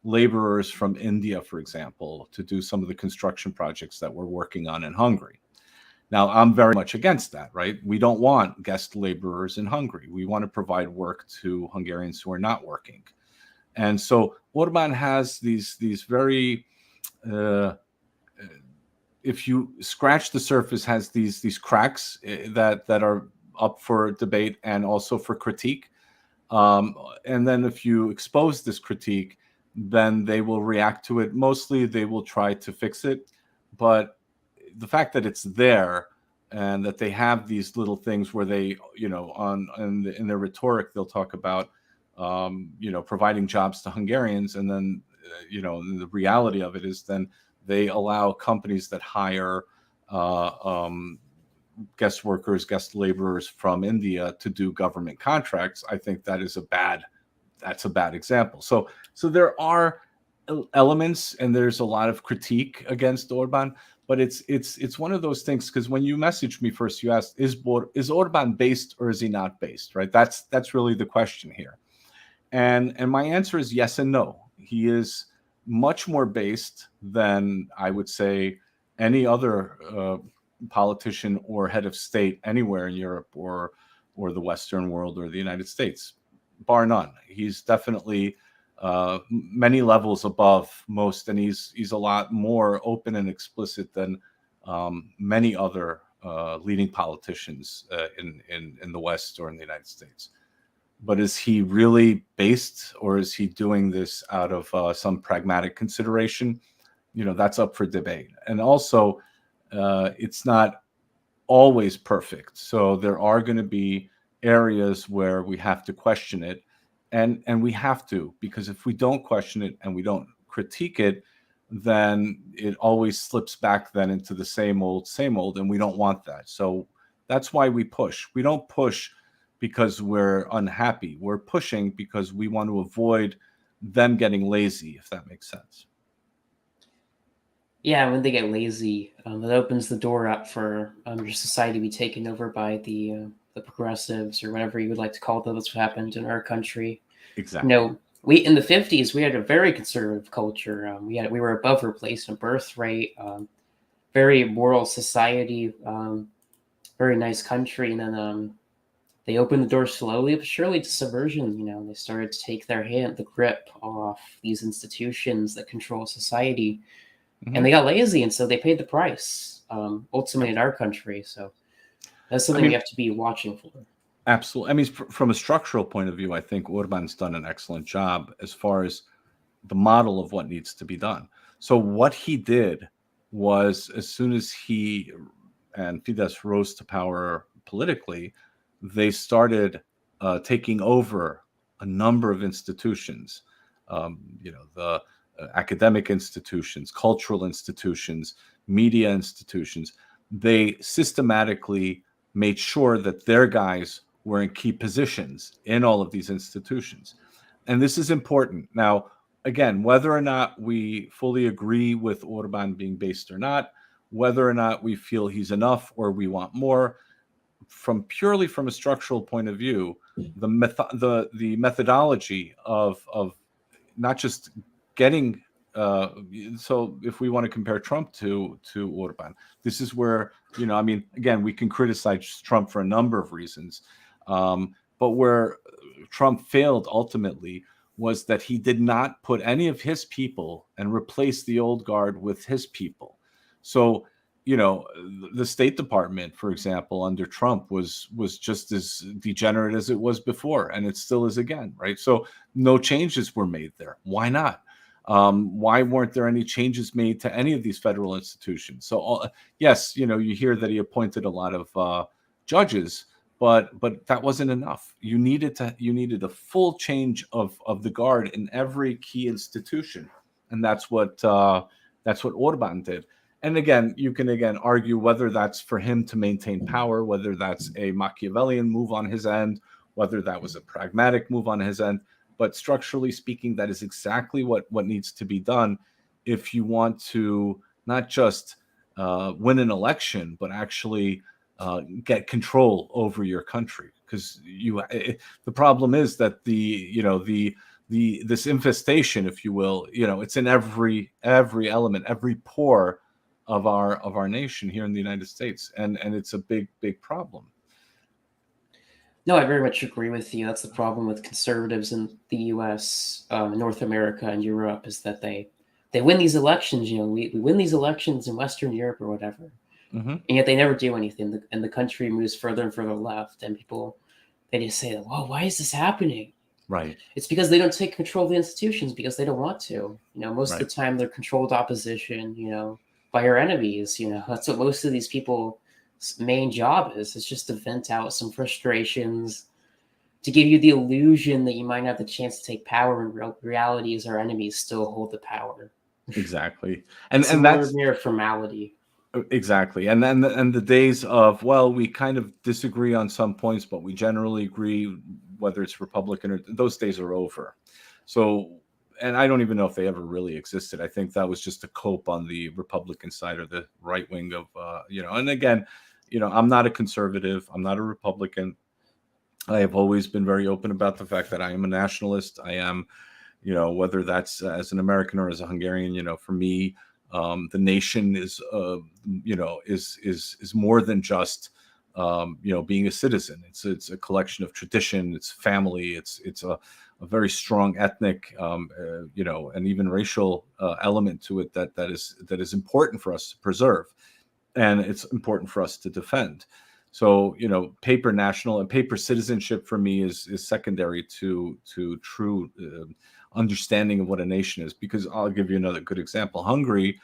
laborers from India, for example, to do some of the construction projects that we're working on in Hungary. Now, I'm very much against that, right? We don't want guest laborers in Hungary. We want to provide work to Hungarians who are not working. And so Orban has these very, if you scratch the surface, has these cracks that are up for debate and also for critique. And then if you expose this critique, then they will react to it. Mostly they will try to fix it. But the fact that it's there and that they have these little things where they, in their rhetoric, they'll talk about, providing jobs to Hungarians. And then, the reality of it is then they allow companies that hire guest workers, guest laborers from India to do government contracts. I think that's a bad example. So there are elements, and there's a lot of critique against Orban, but it's one of those things, because when you messaged me first, you asked, is Orban based or is he not based, right? That's really the question here. And my answer is yes and no. He is much more based than, I would say, any other politician or head of state anywhere in Europe or the Western world or the United States, bar none. He's definitely many levels above most, and he's a lot more open and explicit than many other leading politicians in the West or in the United States. But is he really based, or is he doing this out of some pragmatic consideration? That's up for debate. And also, it's not always perfect. So there are going to be areas where we have to question it. And we have to, because if we don't question it and we don't critique it, then it always slips back then into the same old, and we don't want that. So that's why we push. We don't push because we're unhappy. We're pushing because we want to avoid them getting lazy, if that makes sense. Yeah, when they get lazy, it opens the door up for your society to be taken over by the progressives, or whatever you would like to call them. That's what happened in our country. Exactly. We in the 50s we had a very conservative culture. We were above replacement birth rate, very moral society, very nice country, and then they opened the door slowly but surely to subversion. They started to take the grip off these institutions that control society. Mm-hmm. And they got lazy, and so they paid the price, ultimately in our country. So that's something we have to be watching for. Absolutely. I mean, from a structural point of view, I think Orban's done an excellent job as far as the model of what needs to be done. So what he did was, as soon as he and Fidesz rose to power politically, they started taking over a number of institutions, the academic institutions, cultural institutions, media institutions. They systematically made sure that their guys were in key positions in all of these institutions. And this is important. Now, again, whether or not we fully agree with Orban being based or not, whether or not we feel he's enough or we want more, purely from a structural point of view, the methodology of not just getting so if we want to compare Trump to Orban, this is where, again, we can criticize Trump for a number of reasons, but where Trump failed ultimately was that he did not put any of his people and replace the old guard with his people. So, the State Department, for example, under Trump was just as degenerate as it was before, and it still is again, right? So no changes were made there. Why not? Why weren't there any changes made to any of these federal institutions? So yes, you hear that he appointed a lot of judges, but that wasn't enough. You needed a full change of the guard in every key institution, and that's what Orban did. And again, you can argue whether that's for him to maintain power, whether that's a Machiavellian move on his end, whether that was a pragmatic move on his end. But structurally speaking, that is exactly what needs to be done if you want to not just win an election, but actually get control over your country. Because the problem is that this infestation, if you will, it's in every element, every pore of our nation here in the United States, and it's a big problem. No, I very much agree with you. That's the problem with conservatives in the U.S., North America, and Europe is that they win these elections. We win these elections in Western Europe or whatever, Mm-hmm. and yet they never do anything, and the country moves further and further left. And people, they just say, "Well, why is this happening?" Right. It's because they don't take control of the institutions because they don't want to. Most Right. of the time they're controlled opposition. By our enemies. That's what most of these people main job is. It's just to vent out some frustrations, to give you the illusion that you might have the chance to take power. In reality is our enemies still hold the power. Exactly. It's a And more that's mere formality. exactly. And then the days of, well, we kind of disagree on some points, but we generally agree, whether it's Republican or, those days are over. So, and I don't even know if they ever really existed. I think that was just a cope on the Republican side or the right wing of, and again, I'm not a conservative. I'm not a Republican. I have always been very open about the fact that I am a nationalist. I am, whether that's as an American or as a Hungarian, for me, the nation is, is more than just, being a citizen. It's a collection of tradition. It's family. It's a very strong ethnic, and even racial element to it that is important for us to preserve, and it's important for us to defend. So, paper national and paper citizenship for me is secondary to true understanding of what a nation is. Because I'll give you another good example. Hungary,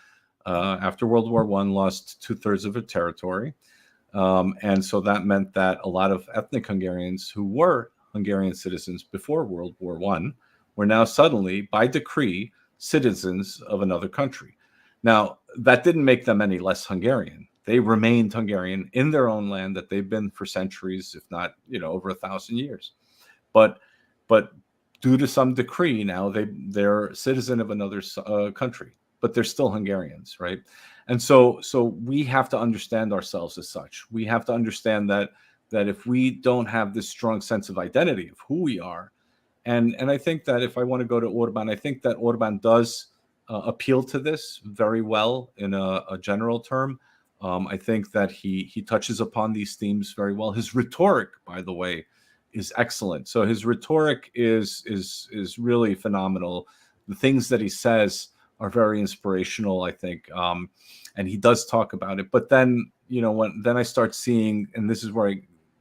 after World War I, lost 2/3 of its territory, and so that meant that a lot of ethnic Hungarians who were Hungarian citizens before World War I were now suddenly, by decree, citizens of another country. Now, that didn't make them any less Hungarian. They remained Hungarian in their own land that they've been for centuries, if not, over 1,000 years. But due to some decree, now they're citizen of another country, but they're still Hungarians, right? And so we have to understand ourselves as such. We have to understand that if we don't have this strong sense of identity of who we are, and I think that if I want to go to Orban, I think that Orban does appeal to this very well in a general term. I think that he touches upon these themes very well. His rhetoric, by the way, is excellent. So his rhetoric is really phenomenal. The things that he says are very inspirational, I think, and he does talk about it. But then, then I start seeing, and this is where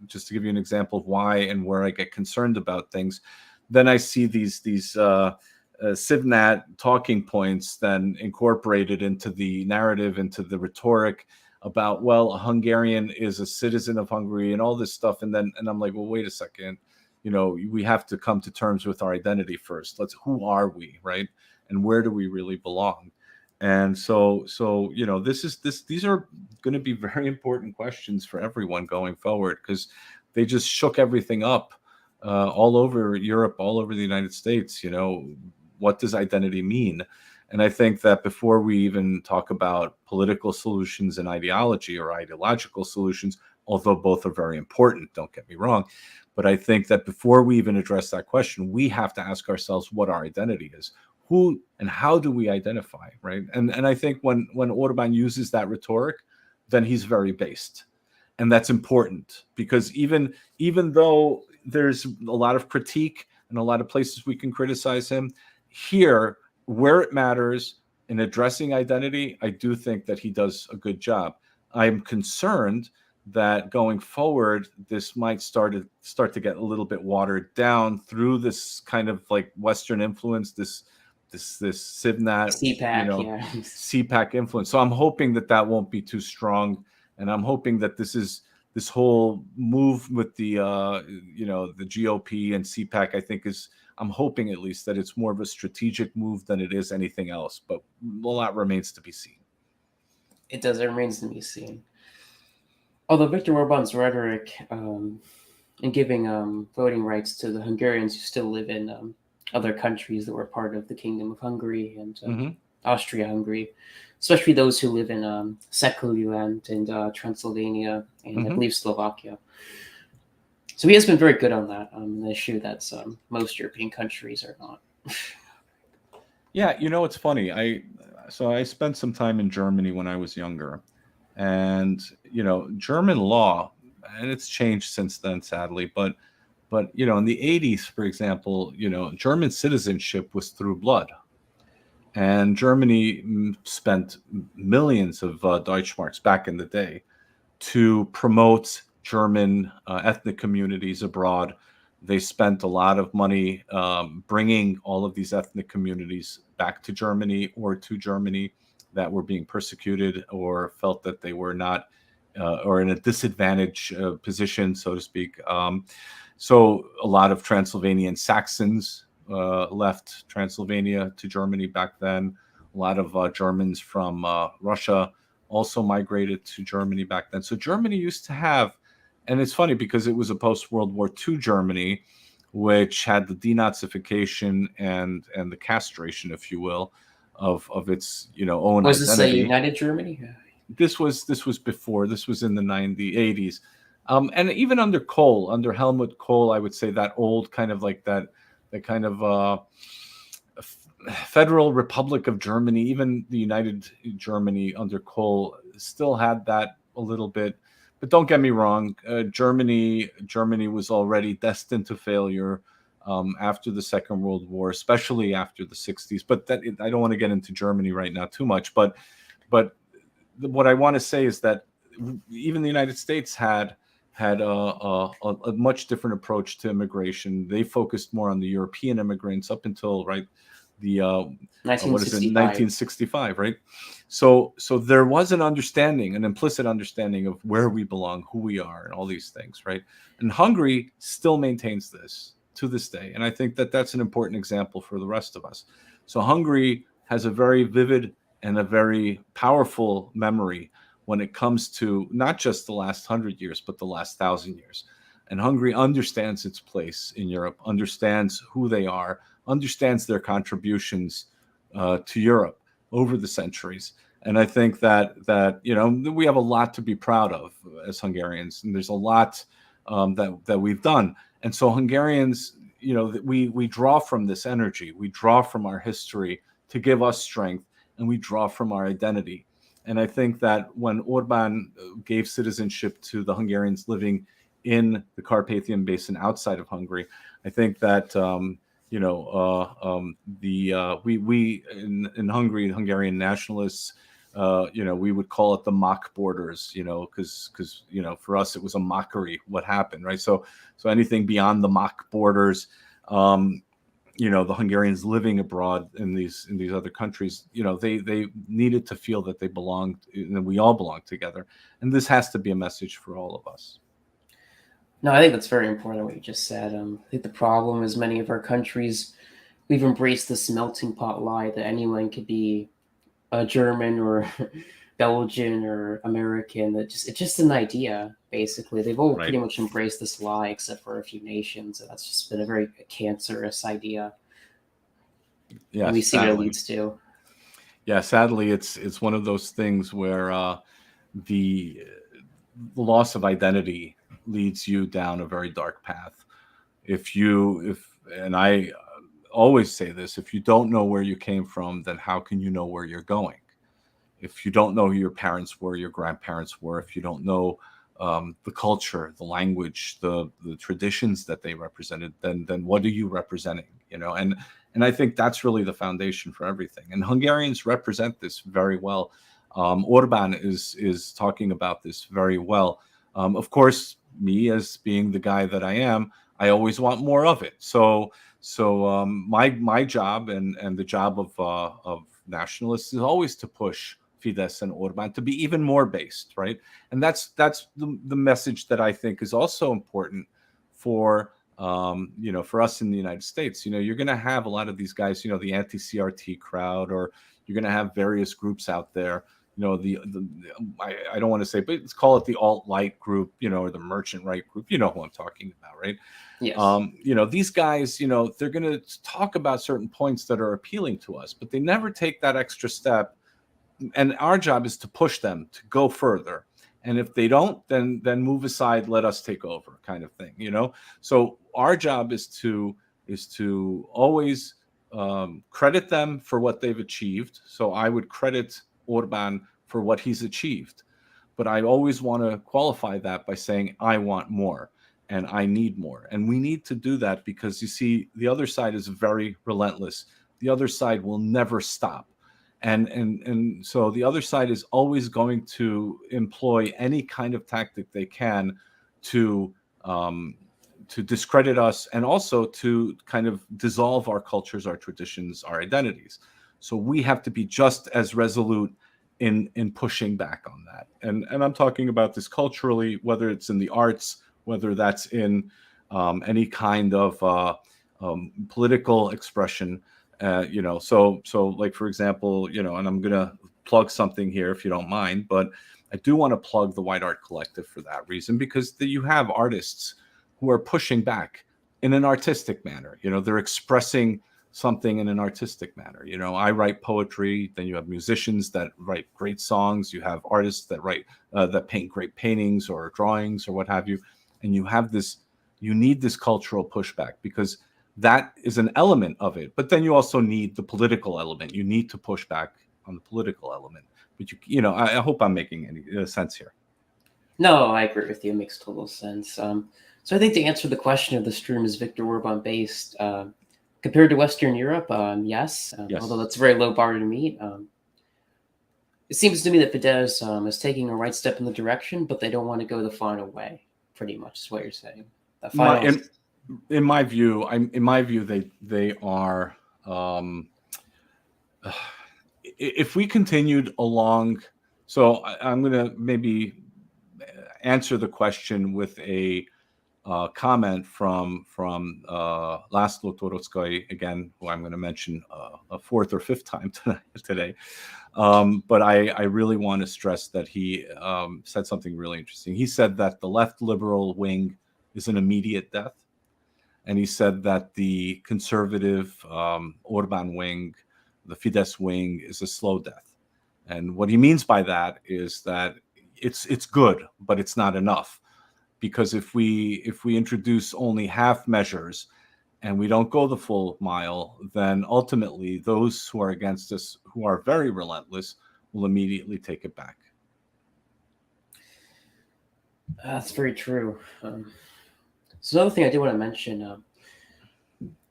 just to give you an example of why and where I get concerned about things, then I see these Civnat talking points then incorporated into the narrative, into the rhetoric about, well, a Hungarian is a citizen of Hungary and all this stuff. And I'm like, well, wait a second, we have to come to terms with our identity first. Who are we, right? And where do we really belong? And so these are going to be very important questions for everyone going forward, because they just shook everything up all over Europe, all over the United States. What does identity mean? And I think that before we even talk about political solutions and ideology or ideological solutions, although both are very important, don't get me wrong, but I think that before we even address that question, we have to ask ourselves what our identity is. Who and how do we identify, right? And I think when Orban uses that rhetoric, then he's very based. And that's important, because even though there's a lot of critique and a lot of places we can criticize him, here, where it matters in addressing identity, I do think that he does a good job. I'm concerned that going forward, this might start to get a little bit watered down through this kind of like Western influence, this Civnat, CPAC, yeah. CPAC influence. So I'm hoping that won't be too strong, and I'm hoping that this whole move with the the GOP and CPAC, I think I'm hoping at least that it's more of a strategic move than it is anything else. But a lot remains to be seen. It does. It remains to be seen. Although Victor Orban's rhetoric in giving voting rights to the Hungarians who still live in other countries that were part of the Kingdom of Hungary and Austria-Hungary, especially those who live in Szekelyland and Transylvania and I believe Slovakia. So he has been very good on that, an issue that most European countries are not. Yeah, it's funny. so I spent some time in Germany when I was younger, and German law, and it's changed since then, sadly, but in the 80s, for example, German citizenship was through blood. And Germany spent millions of Deutschmarks back in the day to promote German ethnic communities abroad. They spent a lot of money bringing all of these ethnic communities back to Germany or to Germany that were being persecuted or felt that they were not or in a disadvantaged position, so to speak. So a lot of Transylvanian Saxons left Transylvania to Germany back then. A lot of Germans from Russia also migrated to Germany back then. So Germany used to have, and it's funny because it was a post-World War II Germany, which had the denazification and the castration, if you will, of its own Was this a identity. united Germany? This was before. This was in the 80s. And even under Kohl, under Helmut Kohl, I would say that old kind of like that kind of Federal Republic of Germany, even the United Germany under Kohl still had that a little bit. But don't get me wrong, Germany was already destined to failure after the Second World War, especially after the 60s. But I don't want to get into Germany right now too much. But what I want to say is that even the United States had a much different approach to immigration. They focused more on the European immigrants up until the 1965, right? So there was an understanding, an implicit understanding of where we belong, who we are, and all these things, right? And Hungary still maintains this to this day, and I think that that's an important example for the rest of us. So Hungary has a very vivid and a very powerful memory when it comes to not just the last 100 years, but the last 1,000 years. And Hungary understands its place in Europe, understands who they are, understands their contributions to Europe over the centuries. And I think that we have a lot to be proud of as Hungarians, and there's a lot that we've done. And so Hungarians, we draw from this energy, we draw from our history to give us strength, and we draw from our identity. And I think that when Orban gave citizenship to the Hungarians living in the Carpathian Basin outside of Hungary, I think that we in Hungary, Hungarian nationalists, we would call it the mock borders, because for us it was a mockery what happened, right? So anything beyond the mock borders, the Hungarians living abroad in these other countries, they needed to feel that they belonged, and we all belong together. And this has to be a message for all of us. No, I think that's very important what you just said. I think the problem is many of our countries, we've embraced this melting pot lie that anyone could be a German or Belgian or American. It's just an idea, basically. They've all pretty much embraced this lie except for a few nations, and that's just been a very cancerous idea. Yeah, and we see what it leads to. Yeah, sadly, it's one of those things where the loss of identity leads you down a very dark path. And I always say this, if you don't know where you came from, then how can you know where you're going? If you don't know who your parents were, your grandparents were, if you don't know the culture, the language, the traditions that they represented, then what are you representing? And I think that's really the foundation for everything. And Hungarians represent this very well. Orban is talking about this very well. Of course, me as being the guy that I am, I always want more of it. So my job and the job of nationalists is always to push Fidesz and Orban to be even more based, right? And that's the message that I think is also important for for us in the United States. You're going to have a lot of these guys, the anti-CRT crowd, or you're going to have various groups out there. I don't want to say, but let's call it the alt-right group, or the merchant right group. You know who I'm talking about, right? Yes. These guys, they're going to talk about certain points that are appealing to us, but they never take that extra step. And our job is to push them to go further. And if they don't, then move aside, let us take over, kind of thing, So our job is to always credit them for what they've achieved. So I would credit Orban for what he's achieved. But I always want to qualify that by saying, I want more and I need more. And we need to do that because, you see, the other side is very relentless. The other side will never stop. And so the other side is always going to employ any kind of tactic they can to discredit us, and also to kind of dissolve our cultures, our traditions, our identities. So we have to be just as resolute in pushing back on that. And I'm talking about this culturally, whether it's in the arts, whether that's in any kind of political expression. So like, for example, and I'm gonna plug something here if you don't mind, but I do want to plug the White Art Collective for that reason, because you have artists who are pushing back in an artistic manner. They're expressing something in an artistic manner. I write poetry, then you have musicians that write great songs, you have artists that write that paint great paintings or drawings or what have you, and you need this cultural pushback, because that is an element of it. But then you also need the political element. You need to push back on the political element. But I hope I'm making any sense here. No, I agree with you. It makes total sense. So I think to answer the question of the stream, is Victor Orban based compared to Western Europe? Yes. Yes. Although that's a very low bar to meet. It seems to me that Fidesz is taking a right step in the direction, but they don't want to go the final way. Pretty much is what you're saying. In my view, they are. If we continued along, so I'm going to maybe answer the question with a comment from Laszlo Toroczkai, again, who I'm going to mention a fourth or fifth time today. But I really want to stress that he said something really interesting. He said that the left liberal wing is an immediate death. And he said that the conservative Orban wing, the Fidesz wing, is a slow death. And what he means by that is that it's good, but it's not enough. Because if we introduce only half measures and we don't go the full mile, then ultimately those who are against us, who are very relentless, will immediately take it back. That's very true. So another thing I do want to mention,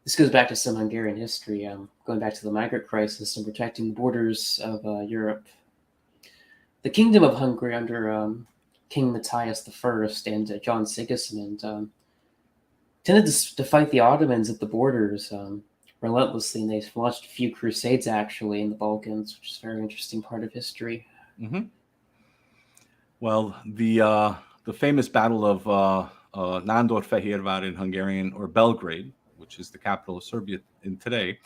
this goes back to some Hungarian history, going back to the migrant crisis and protecting the borders of Europe. The Kingdom of Hungary under King Matthias I and John Sigismund tended to fight the Ottomans at the borders relentlessly, and they launched a few crusades actually in the Balkans, which is a very interesting part of history. Mm-hmm. Well, the famous Battle of Nándorfehérvár in Hungarian, or Belgrade, which is the capital of Serbia today,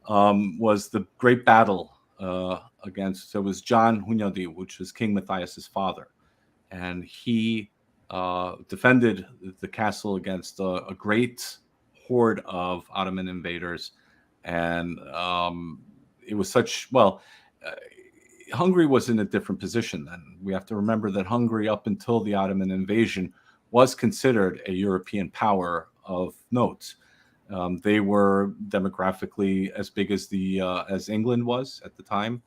was the great battle against. So it was John Hunyadi, which was King Matthias's father, and he defended the castle against a great horde of Ottoman invaders, and it was Hungary was in a different position then. We have to remember that Hungary, up until the Ottoman invasion, was considered a European power of note. They were demographically as big as England was at the time.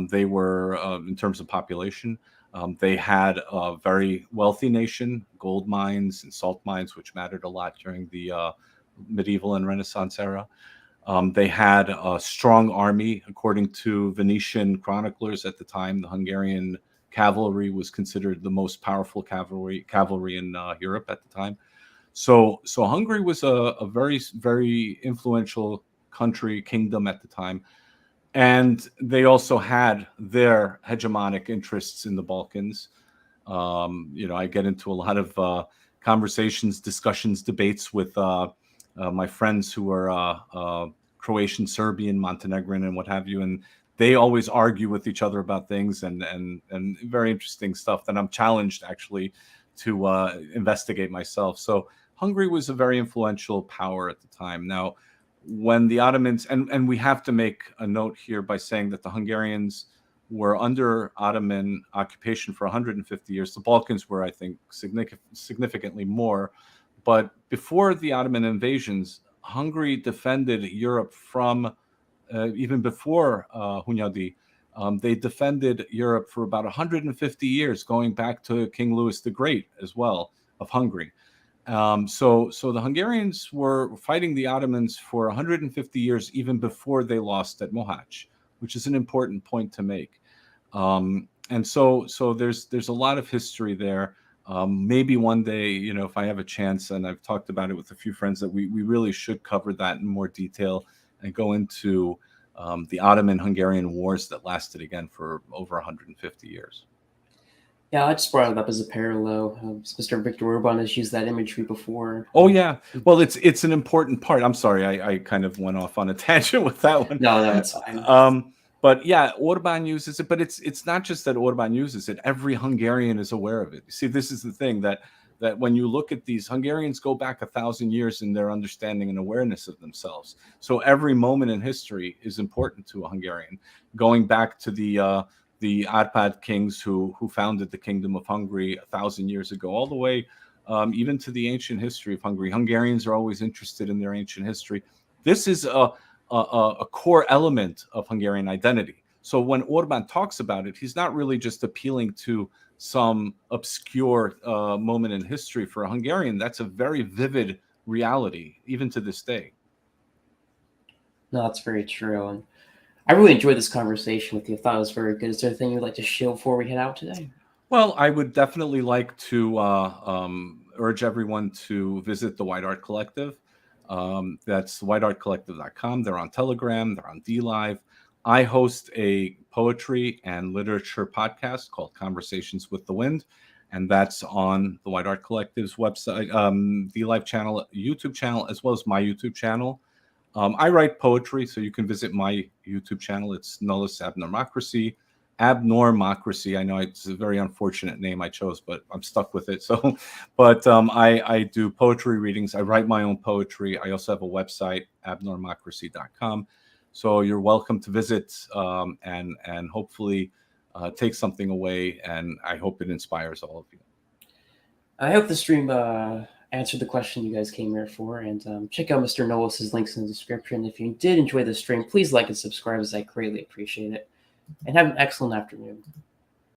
They were, in terms of population, they had a very wealthy nation, gold mines and salt mines, which mattered a lot during the medieval and Renaissance era. They had a strong army. According to Venetian chroniclers at the time, the Hungarian cavalry was considered the most powerful cavalry in Europe at the time. So Hungary was a very, very influential kingdom at the time. And they also had their hegemonic interests in the Balkans. I get into a lot of conversations, discussions, debates with my friends who are Croatian, Serbian, Montenegrin, and what have you, and they always argue with each other about things, and very interesting stuff that I'm challenged actually to investigate myself. So Hungary was a very influential power at the time. Now, when the Ottomans, and we have to make a note here by saying that the Hungarians were under Ottoman occupation for 150 years. The Balkans were, I think, significantly more. But before the Ottoman invasions, Hungary defended Europe from even before Hunyadi. They defended Europe for about 150 years, going back to King Louis the Great as well of Hungary. So the Hungarians were fighting the Ottomans for 150 years, even before they lost at Mohacs, which is an important point to make. And so there's a lot of history there. Maybe one day, if I have a chance, and I've talked about it with a few friends, that we really should cover that in more detail and go into the Ottoman-Hungarian wars that lasted again for over 150 years. Yeah, I just brought it up as a parallel. Mr. Victor Orban has used that imagery before. Oh yeah, well it's an important part. I'm sorry, I kind of went off on a tangent with that one. No, it's fine. But yeah, Orban uses it, but it's not just that Orban uses it. Every Hungarian is aware of it. You see, this is the thing that when you look at these, Hungarians go back 1,000 years in their understanding and awareness of themselves. So every moment in history is important to a Hungarian. Going back to the Arpad kings who founded the Kingdom of Hungary 1,000 years ago, all the way even to the ancient history of Hungary. Hungarians are always interested in their ancient history. This is a core element of Hungarian identity. So when Orban talks about it, he's not really just appealing to some obscure moment in history. For a Hungarian, that's a very vivid reality, even to this day. No, that's very true. And I really enjoyed this conversation with you. I thought it was very good. Is there anything you'd like to share before we head out today? Well, I would definitely like to urge everyone to visit the White Art Collective. That's whiteartcollective.com. They're on Telegram. They're on DLive. I host a poetry and literature podcast called Conversations with the Wind, and that's on the White Art Collective's website, DLive channel, YouTube channel, as well as my YouTube channel. I write poetry, so you can visit my YouTube channel. It's Nullus Abnormocracy. Abnormocracy. I know it's a very unfortunate name I chose, but I'm stuck with it. So, but I do poetry readings. I write my own poetry. I also have a website, abnormocracy.com. So you're welcome to visit and hopefully take something away. And I hope it inspires all of you. I hope the stream answered the question you guys came here for. And check out Mr. Nollis's links in the description. If you did enjoy the stream, please like and subscribe, as I greatly appreciate it. And have an excellent afternoon.